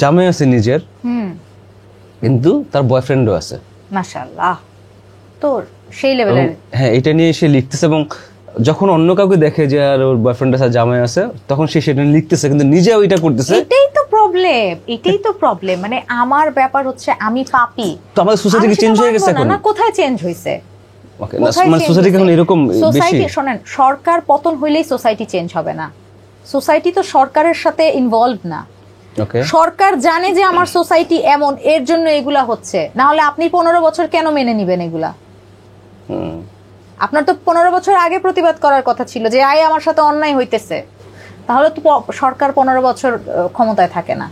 Speaker 2: জামাই আছে নিজের, কিন্তু তার বয়ফ্রেন্ডও আছে,
Speaker 1: মাশাআল্লাহ, তোর সেই লেভেলের।
Speaker 2: হ্যাঁ, এটা নিয়ে সে লিখতেছে এবং যখন অন্য কাউকে দেখে যে আর ওর বয়ফ্রেন্ড আছে, জামাই আছে, তখন সে সেটা লিখতেছে কিন্তু নিজেও এটা করতেছে।
Speaker 1: এটাই তো প্রবলেম, এটাই তো প্রবলেম। মানে আমার ব্যাপার হচ্ছে আমি পাপী।
Speaker 2: তো আমাদের সোসাইটি কি চেঞ্জ হয়ে গেছে এখন?
Speaker 1: না, কোথায় চেঞ্জ হইছে?
Speaker 2: ওকে, মানে সোসাইটি এখন এরকম বেশি।
Speaker 1: শোনেন, সরকার পতন হইলেই সোসাইটি চেঞ্জ হবে না। সোসাইটি তো সরকারের সাথে ইনভলভ না। সরকার জানে যে আমার সোসাইটি এমন, এর জন্য এগুলা হচ্ছে। না হলে আপনি 15 বছর কেন মেনে নিবেন এগুলা? আপনার তো 15 বছর আগে প্রতিবাদ করার কথা ছিল যে আয় আমার সাথে অন্যায় হইতেছে। তাহলে তো সরকার 15 বছর ক্ষমতায় থাকে না।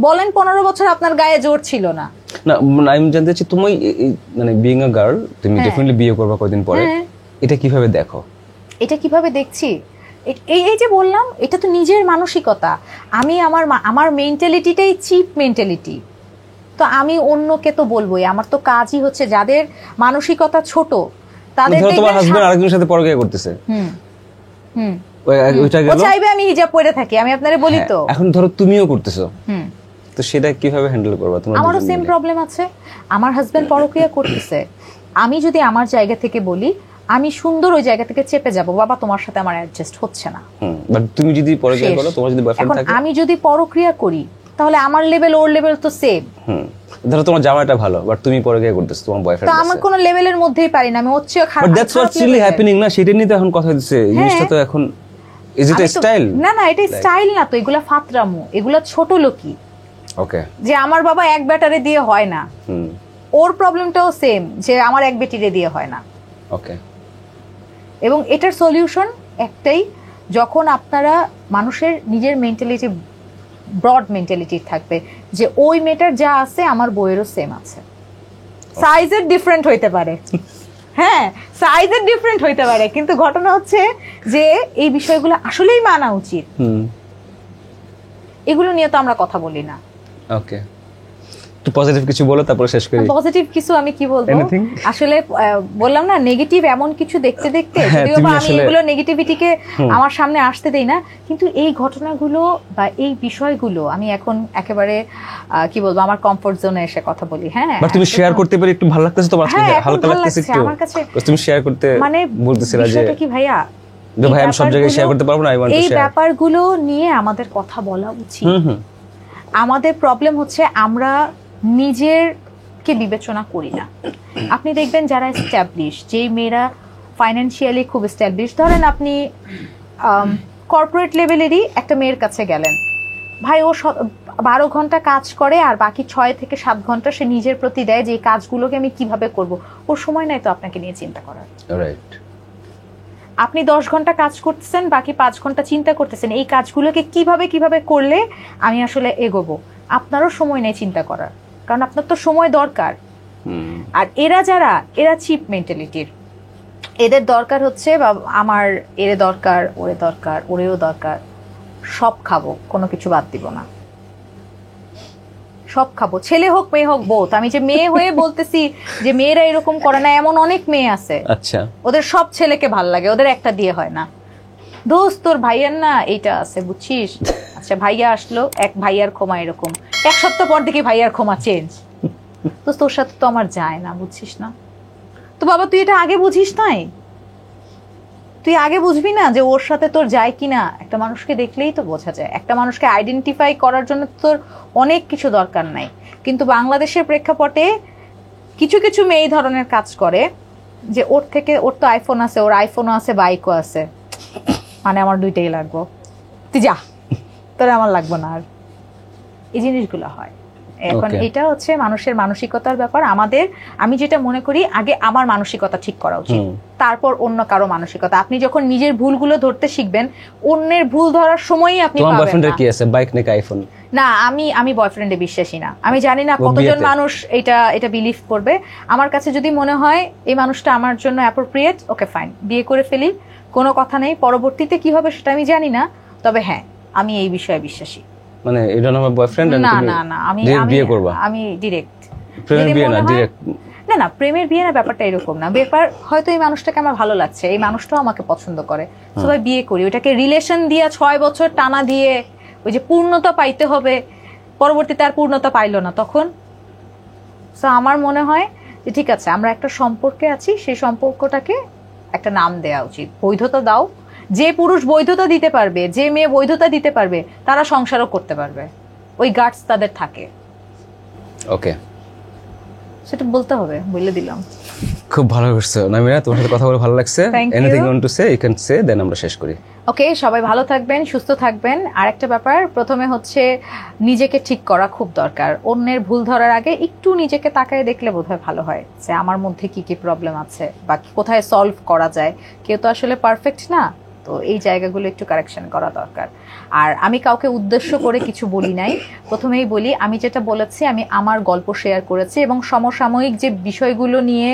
Speaker 1: বলেন 15 বছর আপনার গায়ে জোর ছিল না?
Speaker 2: না, আমি জানতে চাচ্ছি তুমি মানে বিইং আ গার্ল, তুমি ডেফিনেটলি বিয়ে করবে কয়েকদিন পরে, এটা কিভাবে দেখো?
Speaker 1: এটা কিভাবে দেখছি? এই যে বললাম, এটা তো নিজের মানসিকতা। আমি আমার মেন্টালিটিটাই চিপ মেন্টালিটি। তো আমি অন্যকে তো বলবোই, আমার তো কাজই হচ্ছে যাদের মানসিকতা ছোট তাদের।
Speaker 2: তোমার হাজবেন্ড আরেকজনের সাথে পরকীয়া করতেছে, ওইটা গেল,
Speaker 1: ও চাইবে আমি হিজাব পরে থাকি, আমি আপনারে বলি তো।
Speaker 2: এখন ধরো তুমিও করতেছো, তো সেটা কিভাবে হ্যান্ডেল করবা? তোমার
Speaker 1: আমারও সেম প্রবলেম আছে। আমার হাজবেন্ড পরকীয়া করতেছে, আমি যদি আমার জায়গা থেকে বলি, আমি সুন্দর ওই জায়গা থেকে চেপে যাব, বাবা তোমার সাথে আমার অ্যাডজাস্ট হচ্ছে না।
Speaker 2: বাট তুমি যদি পরকীয়া করো, তোমার যদি বয়ফ্রেন্ড থাকে,
Speaker 1: আমি যদি পরকীয়া করি তাহলে আমার লেভেল ওর লেভেল তো সেম।
Speaker 2: ধরো তোমার জামাইটা ভালো, বাট তুমি পরকীয়া করতেছো, তোমার বয়ফ্রেন্ড আছে, তো
Speaker 1: আমার কোন লেভেলের মধ্যেই পারি না, আমি ওর চেয়ে খারাপ।
Speaker 2: But that's what's really happening না? সেটা নিয়ে তো এখন কথা হচ্ছে। জিনিসটা তো এখন ইজ ইট আ স্টাইল?
Speaker 1: না না, এটা স্টাইল না তো, এগুলা ফাতরামো, এগুলা ছোট লোকি।
Speaker 2: ওকে,
Speaker 1: যে আমার বাবা এক ব্যাটারে দিয়ে হয় না, ওর প্রবলেমটাও সেম, যে আমার এক বেটিরে দিয়ে হয় না।
Speaker 2: ওকে,
Speaker 1: এবং এটার সলিউশন একটাই, যখন আপনারা মানুষের নিজের মেন্টালিটি ব্রড মেন্টালিটি থাকবে যে ওই মেয়েটার যা আছে আমার বইয়েরও সেম আছে। সাইজের ডিফারেন্ট হইতে পারে, হ্যাঁ সাইজের ডিফারেন্ট হইতে পারে, কিন্তু ঘটনা হচ্ছে যে এই বিষয়গুলো আসলেই মানা উচিত। এগুলো নিয়ে তো আমরা কথা বলি না।
Speaker 2: ওকে, একটু পজিটিভ কিছু বলো তারপরে শেষ করি।
Speaker 1: পজিটিভ কিছু আমি কি বলবো,
Speaker 2: Anything?
Speaker 1: আসলে বললাম না নেগেটিভ এমন কিছু দেখতে দেখতে, যদিও
Speaker 2: তুমি
Speaker 1: বা আমি
Speaker 2: আসলে-
Speaker 1: এগুলো নেগেটিভিটিকে আমার সামনে আসতে দেই না, কিন্তু এই ঘটনাগুলো বা এই বিষয়গুলো আমি এখন একেবারে কি বলবো আমার কমফোর্ট জোনে এসে কথা বলি। হ্যাঁ,
Speaker 2: বাট তুমি শেয়ার করতে পারি একটু ভালো লাগতেছে তোমার আজকে?
Speaker 1: হ্যাঁ, এখন
Speaker 2: হালকা
Speaker 1: ভালো
Speaker 2: লাগতেছে
Speaker 1: লাগছে
Speaker 2: একটু
Speaker 1: আমার কাছে।
Speaker 2: তুমি শেয়ার করতে
Speaker 1: মানে
Speaker 2: বলতেছিলা যে
Speaker 1: বিষয়টা কি ভাইয়া,
Speaker 2: ভাই আমি সব জায়গায় শেয়ার করতে পারবো না, আই ওয়ান্ট টু
Speaker 1: এই
Speaker 2: শেয়ার।
Speaker 1: ব্যাপারগুলো নিয়ে আমাদের কথা বলা উচিত।
Speaker 2: হুম
Speaker 1: আমাদের প্রবলেম হচ্ছে আমরা নিজেরকে বিবেচনা করি না। আপনি দেখবেন যারা এস্টাবলিশ, যেই মেয়েরা ফাইন্যান্সিয়ালি খুব এস্টাবলিশ, ধরেন আপনি কর্পোরেট লেভেলেরই একটা মেয়ের কাছে গেলেন, ভাই ও 12 ঘন্টা কাজ করে আর বাকি 6 থেকে 7 ঘন্টা সে নিজের প্রতি দেয় যে এই কাজগুলোকে আমি কিভাবে করব, ওর সময় নাই তো আপনাকে নিয়ে চিন্তা করার।
Speaker 2: রাইট।
Speaker 1: আপনি 10 ঘন্টা কাজ করতেছেন, বাকি 5 ঘন্টা চিন্তা করতেছেন এই কাজগুলোকে কিভাবে করলে আমি আসলে এগোবো, আপনারও সময় নেই চিন্তা করার, কারণ আপনার তো সময় দরকার। আর এরা চিপ মেন্টালিটির, এদের দরকার হচ্ছে আমার এরে দরকার, ওরে দরকার, ওরেও দরকার, সব খাবো, কোনো কিছু বাদ দিব না, সব খাবো, ছেলে হোক মেয়ে হোক বোথ। আমি যে মেয়ে হয়ে বলতেছি যে মেয়েরা এরকম করে না, এমন অনেক মেয়ে আছে
Speaker 2: আচ্ছা
Speaker 1: ওদের সব ছেলেকে ভাল লাগে, ওদের একটা দিয়ে হয় না। দোস্ত তোর ভাইয়ার না এইটা আছে বুঝছিস, আচ্ছা ভাইয়া আসলো, এক ভাইয়ার ক্ষমা এরকম, 1 সপ্তাহ পর দেখি ভাইয়ার ক্ষমা চেঞ্জ। তো তোর সাথে তো আমার যায় না, বুঝছিস না? তো বাবা তুই এটা আগে বুঝিস নাই, তুই আগে বুঝবি না যে ওর সাথে তোর যায় কিনা? একটা মানুষকে দেখলেই তো বোঝা যায়, একটা মানুষকে আইডেন্টিফাই করার জন্য তোর অনেক কিছু দরকার নাই। কিন্তু বাংলাদেশের প্রেক্ষাপটে কিছু কিছু মেয়ে এই ধরনের কাজ করে যে ওর তো আইফোন আছে, ওর আইফোনও আছে, বাইকও আছে, মানে আমার দুইটাই লাগবো, তুই যা, তোর আমার লাগবো না। আর এই জিনিসগুলো হয় এখন।
Speaker 2: Okay.
Speaker 1: এটা হচ্ছে মানুষের মানসিকতার ব্যাপার। আমি যেটা মনে করি আগে আমার মানসিকতা ঠিক করা উচিত, তারপর অন্য কারো মানসিকতা। আপনি যখন নিজের ভুলগুলো ধরতে শিখবেন, অন্যের ভুল ধরার সময়ই আপনি
Speaker 2: তোমার
Speaker 1: পাবেন
Speaker 2: বয়ফ্রেন্ডের
Speaker 1: না।
Speaker 2: কি আছে, বাইক নাকি আইফোন?
Speaker 1: না, আমি বয়ফ্রেন্ডে বিশ্বাসী না। আমি জানি না
Speaker 2: ও
Speaker 1: কতজন
Speaker 2: বিয়েতে?
Speaker 1: মানুষ এটা বিলিভ করবে। আমার কাছে যদি মনে হয় এই মানুষটা আমার জন্য অ্যাপ্রোপ্রিয়েট, ওকে ফাইন, বিয়ে করে ফেলি, কোনো কথা নেই। পরবর্তীতে কি হবে সেটা আমি জানি না, তবে হ্যাঁ আমি এই বিষয়ে বিশ্বাসী।
Speaker 2: মানে এটা আমার বয়ফ্রেন্ড,
Speaker 1: না না না, আমি
Speaker 2: বিয়ে করবা?
Speaker 1: আমি ডিরেক্ট
Speaker 2: প্রেমের বিয়ে না, ডিরেক্ট?
Speaker 1: না প্রেমের বিয়ে না, ব্যাপারটা এরকম না। ব্যাপার হয়তো এই মানুষটাকে আমার ভালো লাগছে, এই মানুষটাও আমাকে পছন্দ করে, সবাই বিয়ে করি। ওইটাকে রিলেশন দিয়ে 6 বছর টানা দিয়ে ওই যে পূর্ণতা পাইতে হবে, পরবর্তীতে আর পূর্ণতা পাইলো না তখন। তো আমার মনে হয় যে ঠিক আছে, আমরা একটা সম্পর্কে আছি, সেই সম্পর্কটাকে একটা নাম দেওয়া উচিত। বৈধতা দাও, যে পুরুষ বৈধতা দিতে পারবে, যে মেয়ে বৈধতা দিতে পারবে, তারা সংসারও করতে পারবে, ওই গার্ডস তাদের থাকে।
Speaker 2: ওকে,
Speaker 1: সেটা বলতে হবে, বলে দিলাম।
Speaker 2: খুব ভালো করছো নামিরা, তোমার সাথে কথা বলে ভালো লাগছে।
Speaker 1: Thank you.
Speaker 2: Anything you want to say you can say, then আমরা শেষ করি।
Speaker 1: ওকে, সবাই ভালো থাকবেন, সুস্থ থাকবেন। আর একটা ব্যাপার, প্রথমে হচ্ছে নিজেকে ঠিক করা খুব দরকার। অন্যের ভুল ধরার আগে একটু নিজেকে তাকায় দেখলে বোধহয় ভালো হয় যে আমার মধ্যে কি কি প্রবলেম আছে বা কোথায় সলভ করা যায়। কেউ তো আসলে পারফেক্ট না, তো এই জায়গাগুলো একটু কারেকশন করা দরকার। আর আমি কাউকে উদ্দেশ্য করে কিছু বলি নাই, প্রথমেই বলি আমি যেটা বলেছি আমি আমার গল্প শেয়ার করেছি, এবং সমসাময়িক যে বিষয়গুলো নিয়ে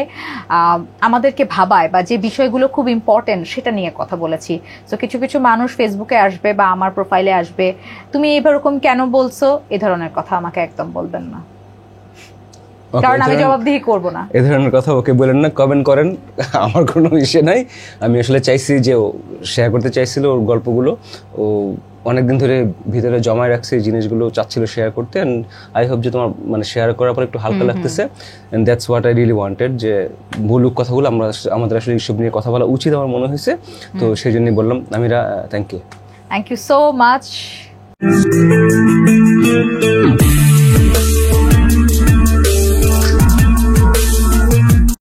Speaker 1: আমাদেরকে ভাবায় বা যে বিষয়গুলো খুব ইম্পর্টেন্ট সেটা নিয়ে কথা বলেছি। তো কিছু কিছু মানুষ ফেসবুকে আসবে বা আমার প্রোফাইলে আসবে, তুমি এরকম কেন বলছো, এ ধরনের কথা আমাকে একদম বলবেন না, কারণ আমি জবাবদিহি করবো না।
Speaker 2: এই ধরনের কথা ওকে বলেন না, কমেন্ট করেন, আমার কোনো ইসে নাই। আমি আসলে চাইছি যে ও শেয়ার করতে চাইছিল ওর গল্পগুলো, ও অনেকদিন ধরে ভিতরে জমায় রাখছে এই জিনিসগুলো, চাচ্ছিল শেয়ার করতে। অ্যান্ড আই হোপ যে তোমার মানে শেয়ার করার পর একটু হালকা লাগতেছে। And that's what I really wanted, যে বলুক কথাগুলো, আমাদের আসলে এইসব নিয়ে কথা বলা উচিত আমার মনে হয়েছে। তো সেই জন্যই বললাম। আমিরা, থ্যাংক ইউ
Speaker 1: সো মাচ।